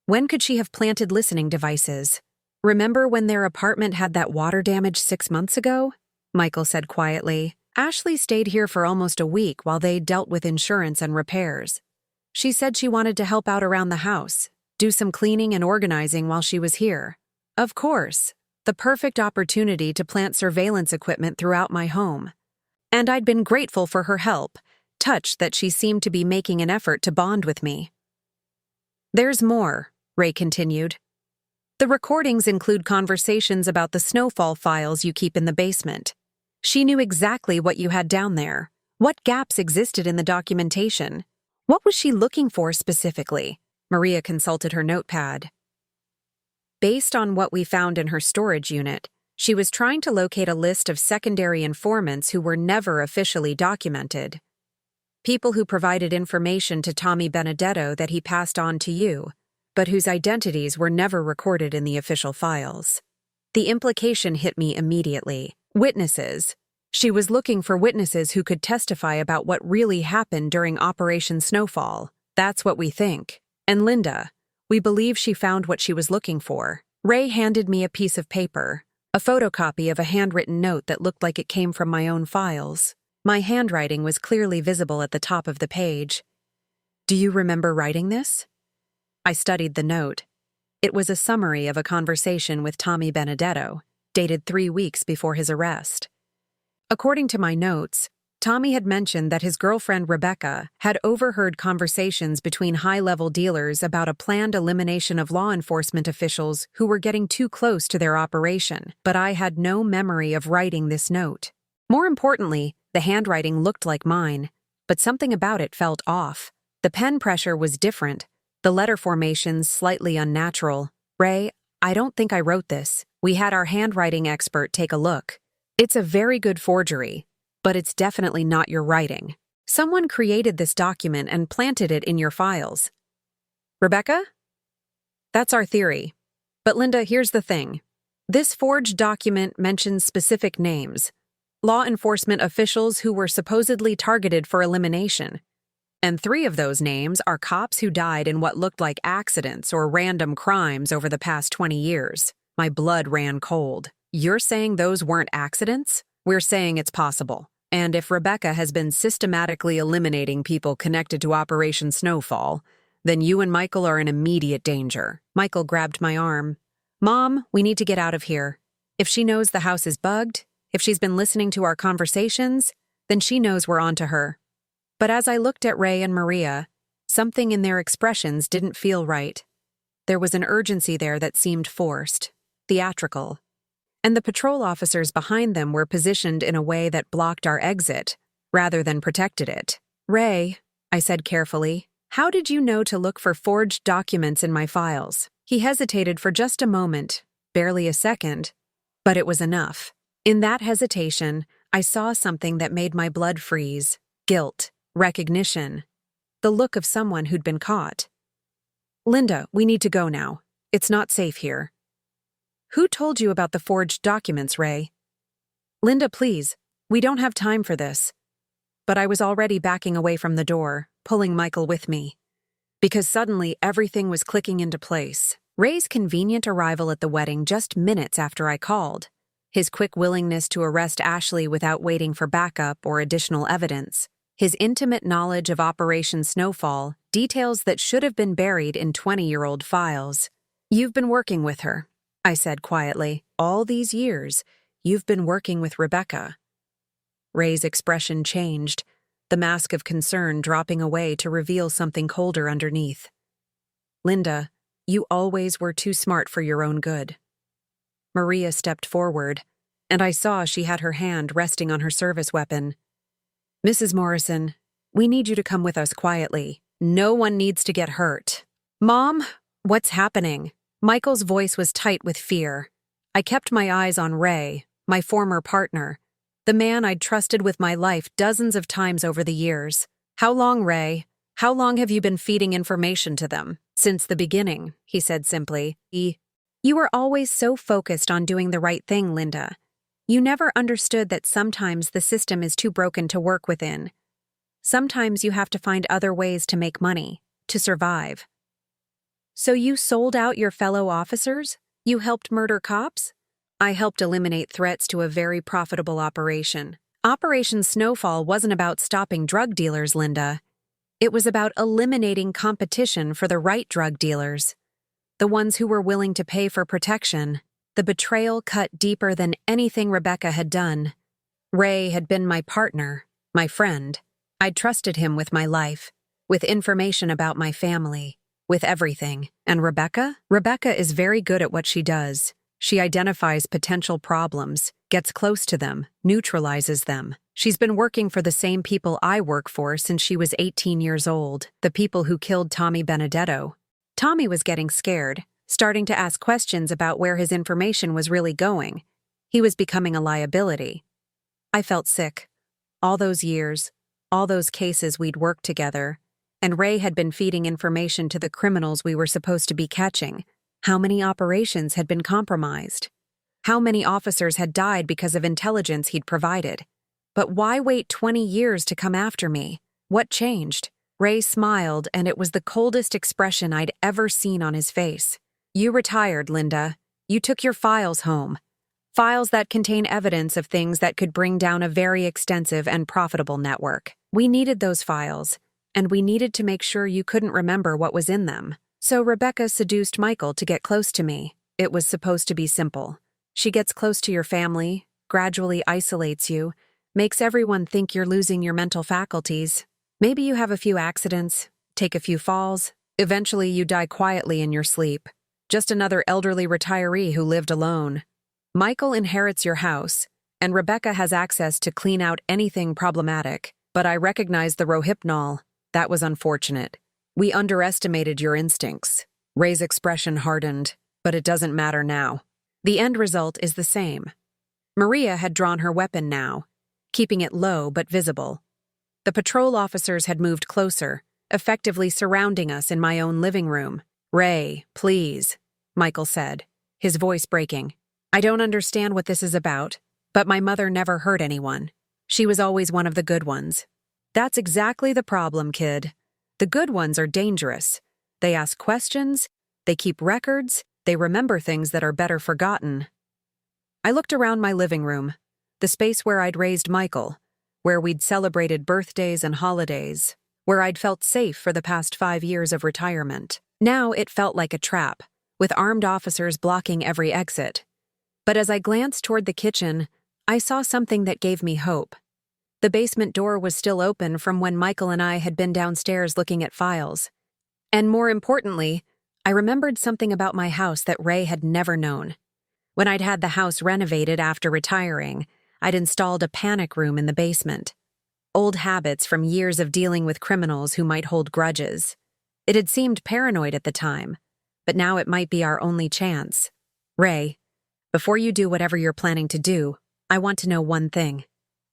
When could she have planted listening devices? "Remember when their apartment had that water damage 6 months ago?" Michael said quietly. "Ashley stayed here for almost a week while they dealt with insurance and repairs. She said she wanted to help out around the house, do some cleaning and organizing while she was here. Of course, the perfect opportunity to plant surveillance equipment throughout my home. And I'd been grateful for her help, touched that she seemed to be making an effort to bond with me." "There's more," Ray continued. "The recordings include conversations about the Snowfall files you keep in the basement. She knew exactly what you had down there, what gaps existed in the documentation. What was she looking for specifically?" Maria consulted her notepad. "Based on what we found in her storage unit, she was trying to locate a list of secondary informants who were never officially documented. People who provided information to Tommy Benedetto that he passed on to you, but whose identities were never recorded in the official files." The implication hit me immediately. Witnesses. She was looking for witnesses who could testify about what really happened during Operation Snowfall. That's what we think. And Linda, we believe she found what she was looking for. Ray handed me a piece of paper, a photocopy of a handwritten note that looked like it came from my own files. My handwriting was clearly visible at the top of the page. "Do you remember writing this?" I studied the note. It was a summary of a conversation with Tommy Benedetto, dated 3 weeks before his arrest. According to my notes, Tommy had mentioned that his girlfriend Rebecca had overheard conversations between high-level dealers about a planned elimination of law enforcement officials who were getting too close to their operation, but I had no memory of writing this note. More importantly, the handwriting looked like mine, but something about it felt off. The pen pressure was different, the letter formations slightly unnatural. "Ray, I don't think I wrote this. We had our handwriting expert take a look. It's a very good forgery, but it's definitely not your writing. Someone created this document and planted it in your files." "Rebecca?" "That's our theory. But Linda, here's the thing. This forged document mentions specific names, law enforcement officials who were supposedly targeted for elimination. And 3 of those names are cops who died in what looked like accidents or random crimes over the past 20 years. My blood ran cold. You're saying those weren't accidents? We're saying it's possible. And if Rebecca has been systematically eliminating people connected to Operation Snowfall, then you and Michael are in immediate danger. Michael grabbed my arm. Mom, we need to get out of here. If she knows the house is bugged, if she's been listening to our conversations, then she knows we're onto her. But as I looked at Ray and Maria, something in their expressions didn't feel right. There was an urgency there that seemed forced, theatrical. And the patrol officers behind them were positioned in a way that blocked our exit, rather than protected it. Ray, I said carefully, how did you know to look for forged documents in my files? He hesitated for just a moment, barely a second, but it was enough. In that hesitation, I saw something that made my blood freeze. Guilt, recognition, the look of someone who'd been caught. Linda, we need to go now. It's not safe here. Who told you about the forged documents, Ray? Linda, please, we don't have time for this. But I was already backing away from the door, pulling Michael with me. Because suddenly everything was clicking into place. Ray's convenient arrival at the wedding just minutes after I called. His quick willingness to arrest Ashley without waiting for backup or additional evidence. His intimate knowledge of Operation Snowfall, details that should have been buried in 20-year-old files. You've been working with her, I said quietly. All these years, you've been working with Rebecca. Ray's expression changed, the mask of concern dropping away to reveal something colder underneath. Linda, you always were too smart for your own good. Maria stepped forward, and I saw she had her hand resting on her service weapon. Mrs. Morrison, we need you to come with us quietly. No one needs to get hurt. Mom, what's happening? Michael's voice was tight with fear. I kept my eyes on Ray, my former partner, the man I'd trusted with my life dozens of times over the years. How long, Ray? How long have you been feeding information to them? Since the beginning, he said simply. You were always so focused on doing the right thing, Linda. You never understood that sometimes the system is too broken to work within. Sometimes you have to find other ways to make money, to survive. So you sold out your fellow officers? You helped murder cops? I helped eliminate threats to a very profitable operation. Operation Snowfall wasn't about stopping drug dealers, Linda. It was about eliminating competition for the right drug dealers. The ones who were willing to pay for protection. The betrayal cut deeper than anything Rebecca had done. Ray had been my partner, my friend. I'd trusted him with my life, with information about my family, with everything. And Rebecca? Rebecca is very good at what she does. She identifies potential problems, gets close to them, neutralizes them. She's been working for the same people I work for since she was 18 years old, the people who killed Tommy Benedetto. Tommy was getting scared, starting to ask questions about where his information was really going. He was becoming a liability. I felt sick. All those years, all those cases we'd worked together, and Ray had been feeding information to the criminals we were supposed to be catching. How many operations had been compromised? How many officers had died because of intelligence he'd provided? But why wait 20 years to come after me? What changed? Ray smiled, and it was the coldest expression I'd ever seen on his face. You retired, Linda. You took your files home. Files that contain evidence of things that could bring down a very extensive and profitable network. We needed those files, and we needed to make sure you couldn't remember what was in them. So Rebecca seduced Michael to get close to me. It was supposed to be simple. She gets close to your family, gradually isolates you, makes everyone think you're losing your mental faculties. Maybe you have a few accidents, take a few falls. Eventually you die quietly in your sleep. Just another elderly retiree who lived alone. Michael inherits your house, and Rebecca has access to clean out anything problematic. But I recognize the Rohypnol. That was unfortunate. We underestimated your instincts. Ray's expression hardened, but it doesn't matter now. The end result is the same. Maria had drawn her weapon now, keeping it low but visible. The patrol officers had moved closer, effectively surrounding us in my own living room. Ray, please, Michael said, his voice breaking. I don't understand what this is about, but my mother never hurt anyone. She was always one of the good ones. That's exactly the problem, kid. The good ones are dangerous. They ask questions, they keep records, they remember things that are better forgotten. I looked around my living room, the space where I'd raised Michael, where we'd celebrated birthdays and holidays, where I'd felt safe for the past 5 years of retirement. Now it felt like a trap, with armed officers blocking every exit. But as I glanced toward the kitchen, I saw something that gave me hope. The basement door was still open from when Michael and I had been downstairs looking at files. And more importantly, I remembered something about my house that Ray had never known. When I'd had the house renovated after retiring, I'd installed a panic room in the basement. Old habits from years of dealing with criminals who might hold grudges. It had seemed paranoid at the time, but now it might be our only chance. Ray, before you do whatever you're planning to do, I want to know one thing.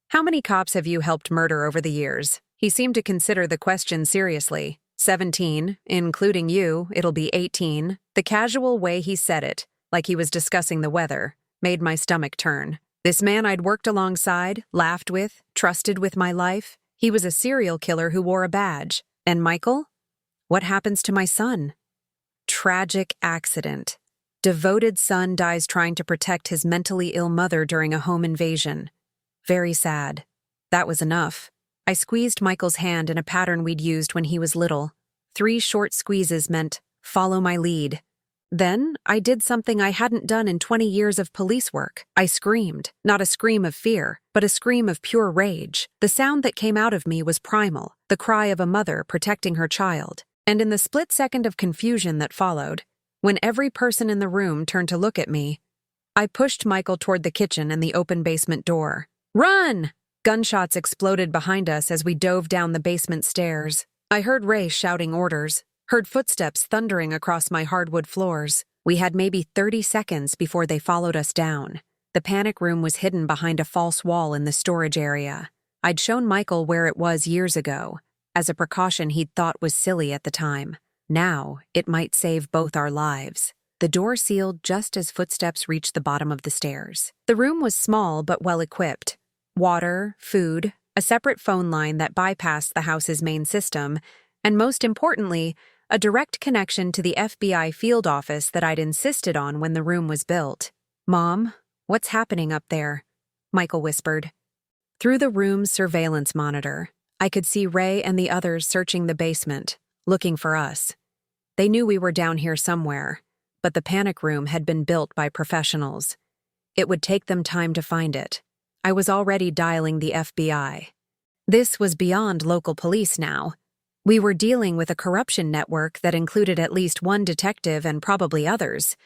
How many cops have you helped murder over the years? He seemed to consider the question seriously. 17, including you, it'll be 18. The casual way he said it, like he was discussing the weather, made my stomach turn. This man I'd worked alongside, laughed with, trusted with my life, he was a serial killer who wore a badge. And Michael? What happens to my son? Tragic accident. Devoted son dies trying to protect his mentally ill mother during a home invasion. Very sad. That was enough. I squeezed Michael's hand in a pattern we'd used when he was little. 3 short squeezes meant, follow my lead. Then, I did something I hadn't done in 20 years of police work. I screamed, not a scream of fear, but a scream of pure rage. The sound that came out of me was primal, the cry of a mother protecting her child. And in the split second of confusion that followed, when every person in the room turned to look at me, I pushed Michael toward the kitchen and the open basement door. Run! Gunshots exploded behind us as we dove down the basement stairs. I heard Ray shouting orders, heard footsteps thundering across my hardwood floors. We had maybe 30 seconds before they followed us down. The panic room was hidden behind a false wall in the storage area. I'd shown Michael where it was years ago, as a precaution he'd thought was silly at the time. Now, it might save both our lives. The door sealed just as footsteps reached the bottom of the stairs. The room was small but well-equipped. Water, food, a separate phone line that bypassed the house's main system, and most importantly, a direct connection to the FBI field office that I'd insisted on when the room was built. Mom, what's happening up there? Michael whispered. Through the room's surveillance monitor, I could see Ray and the others searching the basement, looking for us. They knew we were down here somewhere, but the panic room had been built by professionals. It would take them time to find it. I was already dialing the FBI. This was beyond local police now. We were dealing with a corruption network that included at least one detective and probably others.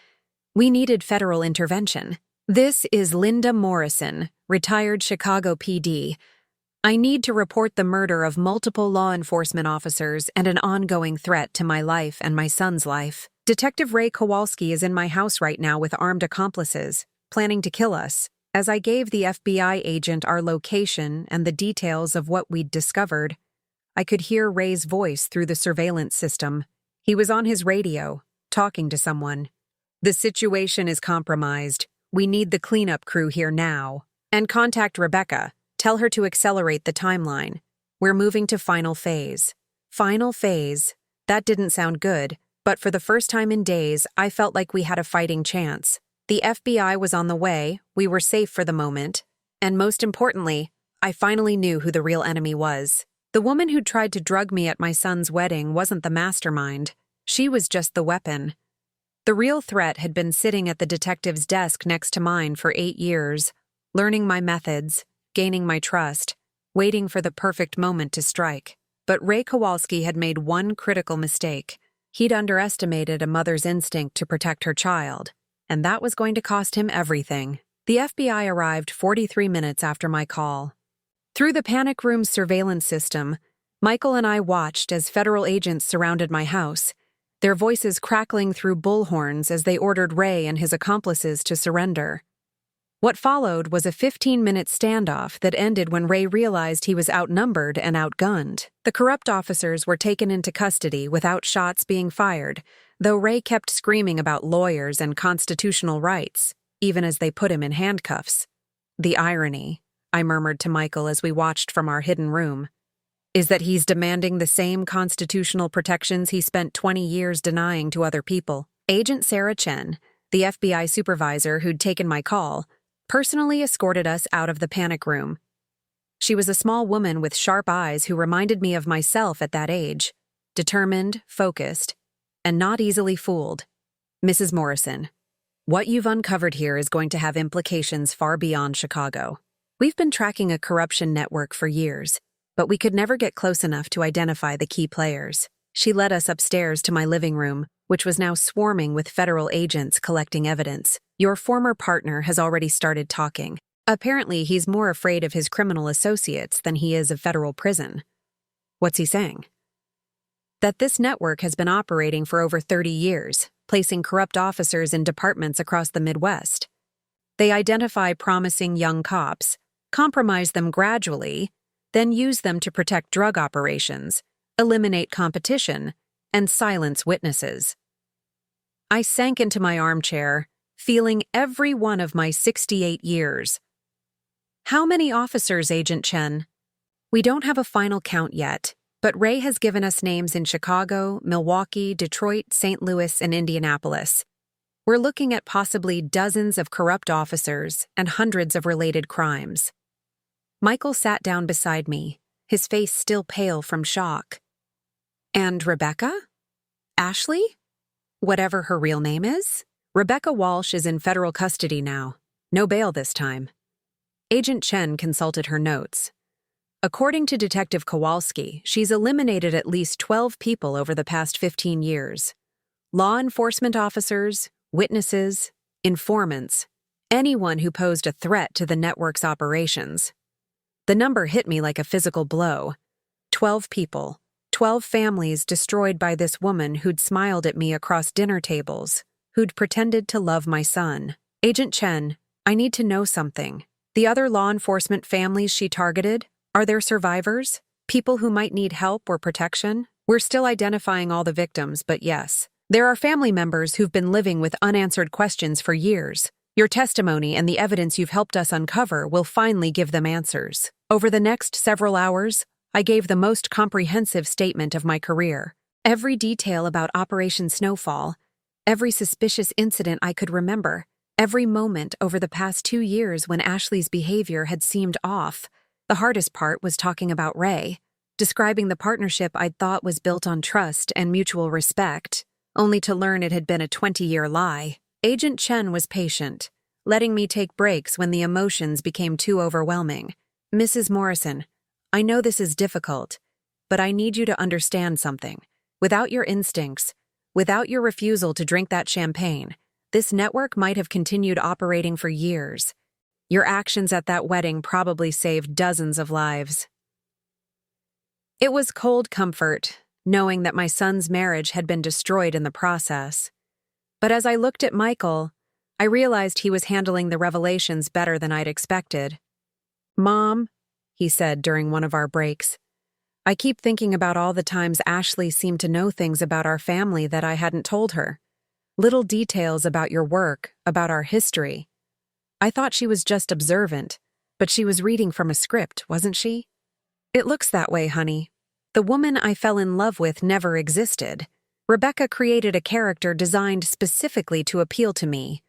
We needed federal intervention. This is Linda Morrison, retired Chicago PD. I need to report the murder of multiple law enforcement officers and an ongoing threat to my life and my son's life. Detective Ray Kowalski is in my house right now with armed accomplices, planning to kill us. As I gave the FBI agent our location and the details of what we'd discovered, I could hear Ray's voice through the surveillance system. He was on his radio, talking to someone. The situation is compromised. We need the cleanup crew here now. And contact Rebecca. Tell her to accelerate the timeline. We're moving to final phase. Final phase? That didn't sound good, but for the first time in days, I felt like we had a fighting chance. The FBI was on the way, we were safe for the moment, and most importantly, I finally knew who the real enemy was. The woman who tried to drug me at my son's wedding wasn't the mastermind. She was just the weapon. The real threat had been sitting at the detective's desk next to mine for 8 years, learning my methods, gaining my trust, waiting for the perfect moment to strike. But Ray Kowalski had made one critical mistake. He'd underestimated a mother's instinct to protect her child. And that was going to cost him everything. The FBI arrived 43 minutes after my call. Through the panic room's surveillance system, Michael and I watched as federal agents surrounded my house, their voices crackling through bullhorns as they ordered Ray and his accomplices to surrender. What followed was a 15-minute standoff that ended when Ray realized he was outnumbered and outgunned. The corrupt officers were taken into custody without shots being fired, though Ray kept screaming about lawyers and constitutional rights, even as they put him in handcuffs. The irony, I murmured to Michael as we watched from our hidden room. is that he's demanding the same constitutional protections he spent 20 years denying to other people. Agent Sarah Chen, the FBI supervisor who'd taken my call, personally escorted us out of the panic room. She was a small woman with sharp eyes who reminded me of myself at that age, determined, focused, and not easily fooled. Mrs. Morrison, what you've uncovered here is going to have implications far beyond Chicago. We've been tracking a corruption network for years, but we could never get close enough to identify the key players. She led us upstairs to my living room, which was now swarming with federal agents collecting evidence. Your former partner has already started talking. Apparently, he's more afraid of his criminal associates than he is of federal prison. What's he saying? That this network has been operating for over 30 years, placing corrupt officers in departments across the Midwest. They identify promising young cops, compromise them gradually, then use them to protect drug operations, eliminate competition, and silence witnesses. I sank into my armchair, feeling every one of my 68 years. How many officers, Agent Chen? We don't have a final count yet, but Ray has given us names in Chicago, Milwaukee, Detroit, St. Louis, and Indianapolis. We're looking at possibly dozens of corrupt officers and hundreds of related crimes. Michael sat down beside me, his face still pale from shock. And Rebecca? Ashley? Whatever her real name is? Rebecca Walsh is in federal custody now. No bail this time. Agent Chen consulted her notes. According to Detective Kowalski, she's eliminated at least 12 people over the past 15 years. Law enforcement officers, witnesses, informants, anyone who posed a threat to the network's operations. The number hit me like a physical blow. 12 people, 12 families destroyed by this woman who'd smiled at me across dinner tables, who'd pretended to love my son. Agent Chen, I need to know something. The other law enforcement families she targeted, are there survivors? People who might need help or protection? We're still identifying all the victims, but yes. There are family members who've been living with unanswered questions for years. Your testimony and the evidence you've helped us uncover will finally give them answers. Over the next several hours, I gave the most comprehensive statement of my career. Every detail about Operation Snowfall, every suspicious incident I could remember, every moment over the past 2 years when Ashley's behavior had seemed off. The hardest part was talking about Ray, describing the partnership I'd thought was built on trust and mutual respect, only to learn it had been a 20-year lie. Agent Chen was patient, letting me take breaks when the emotions became too overwhelming. Mrs. Morrison, I know this is difficult, but I need you to understand something. Without your instincts, without your refusal to drink that champagne, this network might have continued operating for years. Your actions at that wedding probably saved dozens of lives. It was cold comfort, knowing that my son's marriage had been destroyed in the process. But as I looked at Michael, I realized he was handling the revelations better than I'd expected. Mom, he said during one of our breaks, I keep thinking about all the times Ashley seemed to know things about our family that I hadn't told her. Little details about your work, about our history. I thought she was just observant, but she was reading from a script, wasn't she? It looks that way, honey. The woman I fell in love with never existed. Rebecca created a character designed specifically to appeal to me,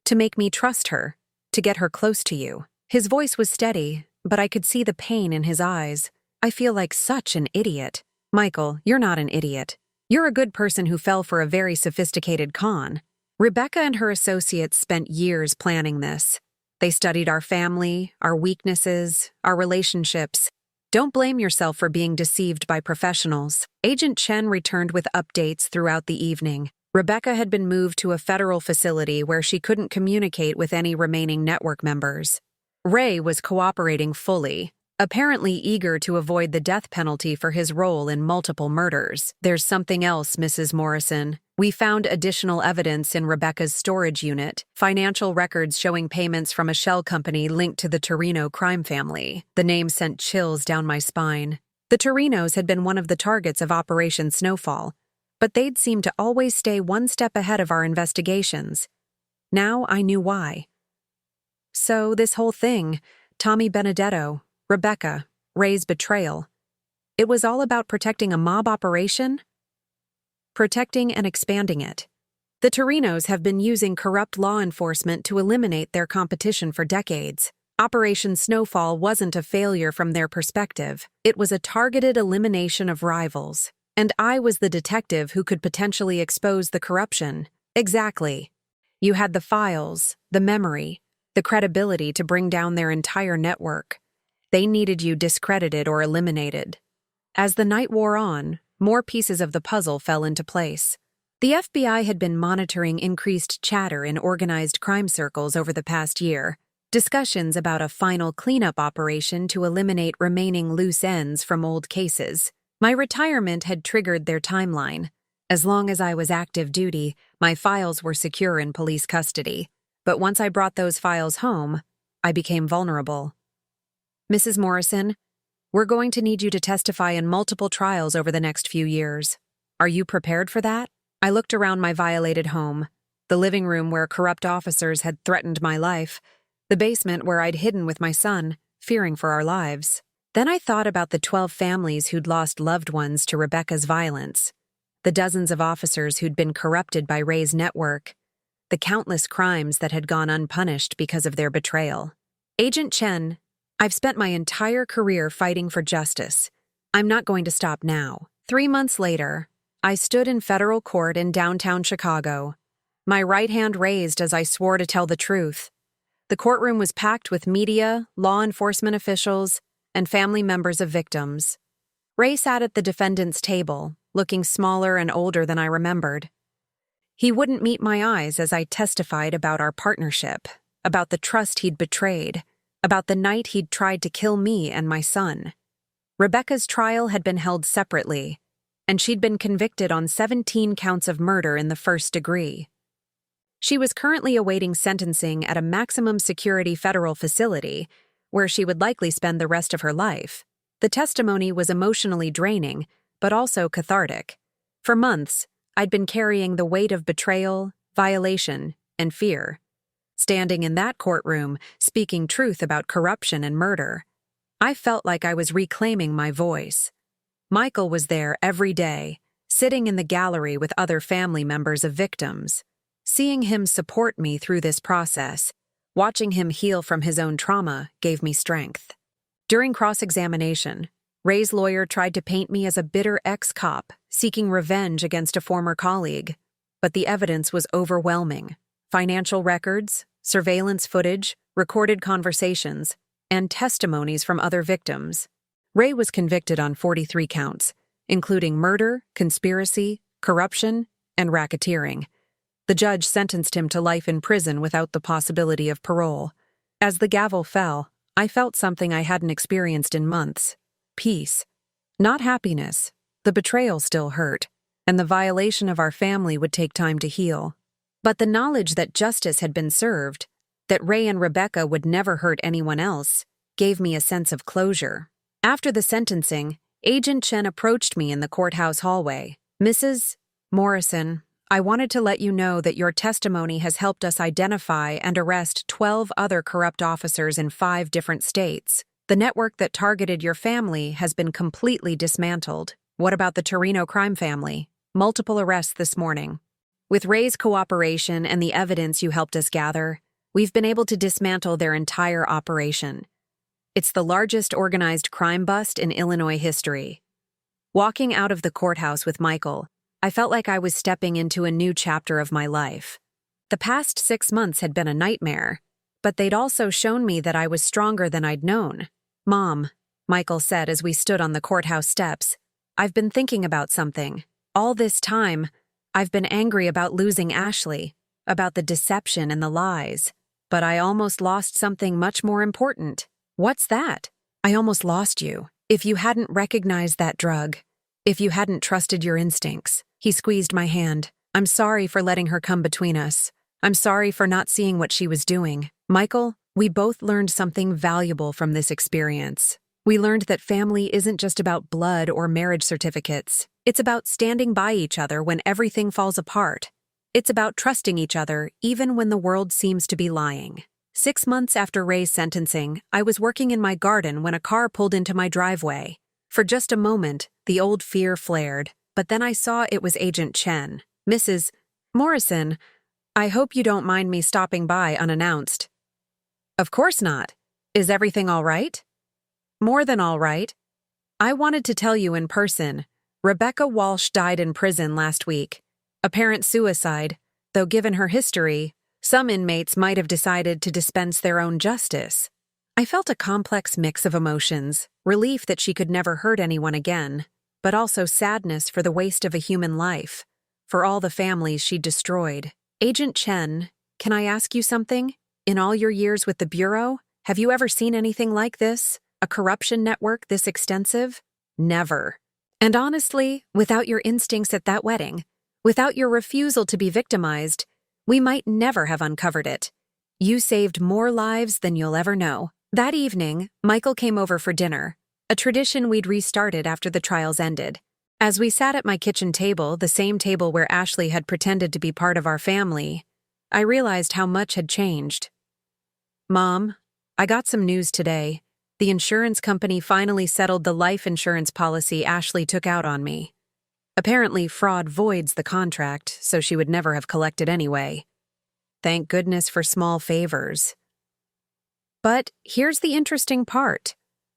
to make me trust her, to get her close to you. His voice was steady, but I could see the pain in his eyes. I feel like such an idiot. Michael, you're not an idiot. You're a good person who fell for a very sophisticated con. Rebecca and her associates spent years planning this. They studied our family, our weaknesses, our relationships. Don't blame yourself for being deceived by professionals. Agent Chen returned with updates throughout the evening. Rebecca had been moved to a federal facility where she couldn't communicate with any remaining network members. Ray was cooperating fully, apparently eager to avoid the death penalty for his role in multiple murders. There's something else, Mrs. Morrison. We found additional evidence in Rebecca's storage unit, financial records showing payments from a shell company linked to the Torino crime family. The name sent chills down my spine. The Torinos had been one of the targets of Operation Snowfall, but they'd seemed to always stay one step ahead of our investigations. Now I knew why. So this whole thing, Tommy Benedetto, Rebecca, Ray's betrayal. It was all about protecting a mob operation, protecting and expanding it. The Torinos have been using corrupt law enforcement to eliminate their competition for decades. Operation Snowfall wasn't a failure from their perspective. It was a targeted elimination of rivals. And I was the detective who could potentially expose the corruption. Exactly. You had the files, the memory, the credibility to bring down their entire network. They needed you discredited or eliminated. As the night wore on, more pieces of the puzzle fell into place. The FBI had been monitoring increased chatter in organized crime circles over the past year, discussions about a final cleanup operation to eliminate remaining loose ends from old cases. My retirement had triggered their timeline. As long as I was active duty, my files were secure in police custody. But once I brought those files home, I became vulnerable. Mrs. Morrison, we're going to need you to testify in multiple trials over the next few years. Are you prepared for that? I looked around my violated home, the living room where corrupt officers had threatened my life, the basement where I'd hidden with my son, fearing for our lives. Then I thought about the 12 families who'd lost loved ones to Rebecca's violence, the dozens of officers who'd been corrupted by Ray's network, the countless crimes that had gone unpunished because of their betrayal. Agent Chen, I've spent my entire career fighting for justice. I'm not going to stop now. 3 months later, I stood in federal court in downtown Chicago, my right hand raised as I swore to tell the truth. The courtroom was packed with media, law enforcement officials, and family members of victims. Ray sat at the defendant's table, looking smaller and older than I remembered. He wouldn't meet my eyes as I testified about our partnership, about the trust he'd betrayed, about the night he'd tried to kill me and my son. Rebecca's trial had been held separately, and she'd been convicted on 17 counts of murder in the first degree. She was currently awaiting sentencing at a maximum security federal facility, where she would likely spend the rest of her life. The testimony was emotionally draining, but also cathartic. For months, I'd been carrying the weight of betrayal, violation, and fear. Standing in that courtroom, speaking truth about corruption and murder, I felt like I was reclaiming my voice. Michael was there every day, sitting in the gallery with other family members of victims. Seeing him support me through this process, watching him heal from his own trauma, gave me strength. During cross-examination, Ray's lawyer tried to paint me as a bitter ex-cop seeking revenge against a former colleague, but the evidence was overwhelming. Financial records, surveillance footage, recorded conversations, and testimonies from other victims. Ray was convicted on 43 counts, including murder, conspiracy, corruption, and racketeering. The judge sentenced him to life in prison without the possibility of parole. As the gavel fell, I felt something I hadn't experienced in months. Peace. Not happiness. The betrayal still hurt, and the violation of our family would take time to heal. But the knowledge that justice had been served, that Ray and Rebecca would never hurt anyone else, gave me a sense of closure. After the sentencing, Agent Chen approached me in the courthouse hallway. Mrs. Morrison, I wanted to let you know that your testimony has helped us identify and arrest 12 other corrupt officers in 5 different states. The network that targeted your family has been completely dismantled. What about the Torino crime family? Multiple arrests this morning. With Ray's cooperation and the evidence you helped us gather, we've been able to dismantle their entire operation. It's the largest organized crime bust in Illinois history. Walking out of the courthouse with Michael, I felt like I was stepping into a new chapter of my life. The past 6 months had been a nightmare, but they'd also shown me that I was stronger than I'd known. Mom, Michael said as we stood on the courthouse steps, I've been thinking about something. All this time, I've been angry about losing Ashley, about the deception and the lies, but I almost lost something much more important. What's that? I almost lost you. If you hadn't recognized that drug, if you hadn't trusted your instincts. He squeezed my hand. I'm sorry for letting her come between us. I'm sorry for not seeing what she was doing. Michael, we both learned something valuable from this experience. We learned that family isn't just about blood or marriage certificates. It's about standing by each other when everything falls apart. It's about trusting each other even when the world seems to be lying. 6 months after Ray's sentencing, I was working in my garden when a car pulled into my driveway. For just a moment, the old fear flared, but then I saw it was Agent Chen. Mrs. Morrison, I hope you don't mind me stopping by unannounced. Of course not. Is everything all right? More than all right. I wanted to tell you in person. Rebecca Walsh died in prison last week. Apparent suicide, though given her history, some inmates might have decided to dispense their own justice. I felt a complex mix of emotions, relief that she could never hurt anyone again, but also sadness for the waste of a human life, for all the families she'd destroyed. Agent Chen, can I ask you something? In all your years with the Bureau, have you ever seen anything like this? A corruption network this extensive? Never. And honestly, without your instincts at that wedding, without your refusal to be victimized, we might never have uncovered it. You saved more lives than you'll ever know. That evening, Michael came over for dinner, a tradition we'd restarted after the trials ended. As we sat at my kitchen table, the same table where Ashley had pretended to be part of our family, I realized how much had changed. Mom, I got some news today. The insurance company finally settled the life insurance policy Ashley took out on me. Apparently, fraud voids the contract, so she would never have collected anyway. Thank goodness for small favors. But here's the interesting part.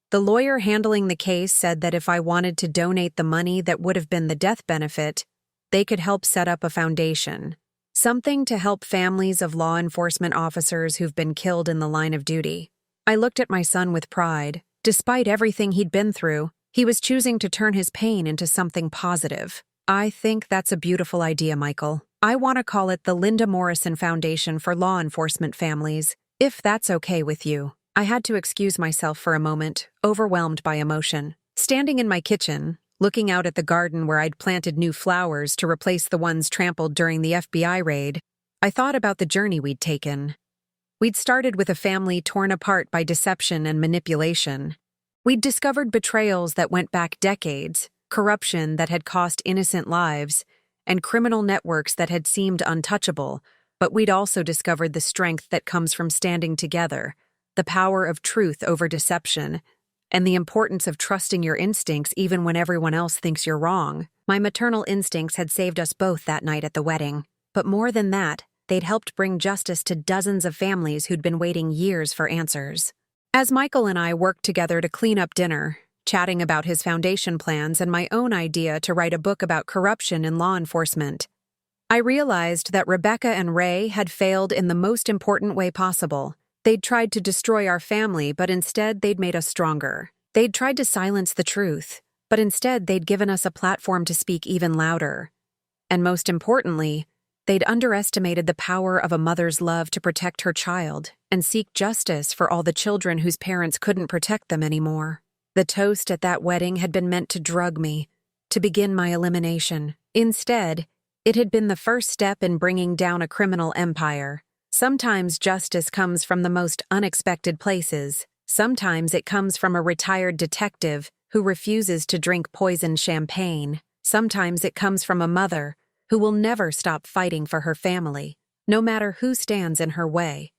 The lawyer handling the case said that if I wanted to donate the money that would have been the death benefit, they could help set up a foundation. Something to help families of law enforcement officers who've been killed in the line of duty. I looked at my son with pride. Despite everything he'd been through, he was choosing to turn his pain into something positive. I think that's a beautiful idea, Michael. I want to call it the Linda Morrison Foundation for Law Enforcement Families, if that's okay with you. I had to excuse myself for a moment, overwhelmed by emotion. Standing in my kitchen, looking out at the garden where I'd planted new flowers to replace the ones trampled during the FBI raid, I thought about the journey we'd taken. We'd started with a family torn apart by deception and manipulation. We'd discovered betrayals that went back decades, corruption that had cost innocent lives, and criminal networks that had seemed untouchable, but we'd also discovered the strength that comes from standing together, the power of truth over deception, and the importance of trusting your instincts even when everyone else thinks you're wrong. My maternal instincts had saved us both that night at the wedding, but more than that, they'd helped bring justice to dozens of families who'd been waiting years for answers. As Michael and I worked together to clean up dinner, chatting about his foundation plans and my own idea to write a book about corruption in law enforcement, I realized that Rebecca and Ray had failed in the most important way possible. They'd tried to destroy our family, but instead they'd made us stronger. They'd tried to silence the truth, but instead they'd given us a platform to speak even louder. And most importantly, they'd underestimated the power of a mother's love to protect her child and seek justice for all the children whose parents couldn't protect them anymore. The toast at that wedding had been meant to drug me, to begin my elimination. Instead, it had been the first step in bringing down a criminal empire. Sometimes justice comes from the most unexpected places. Sometimes it comes from a retired detective who refuses to drink poisoned champagne. Sometimes it comes from a mother who will never stop fighting for her family, no matter who stands in her way.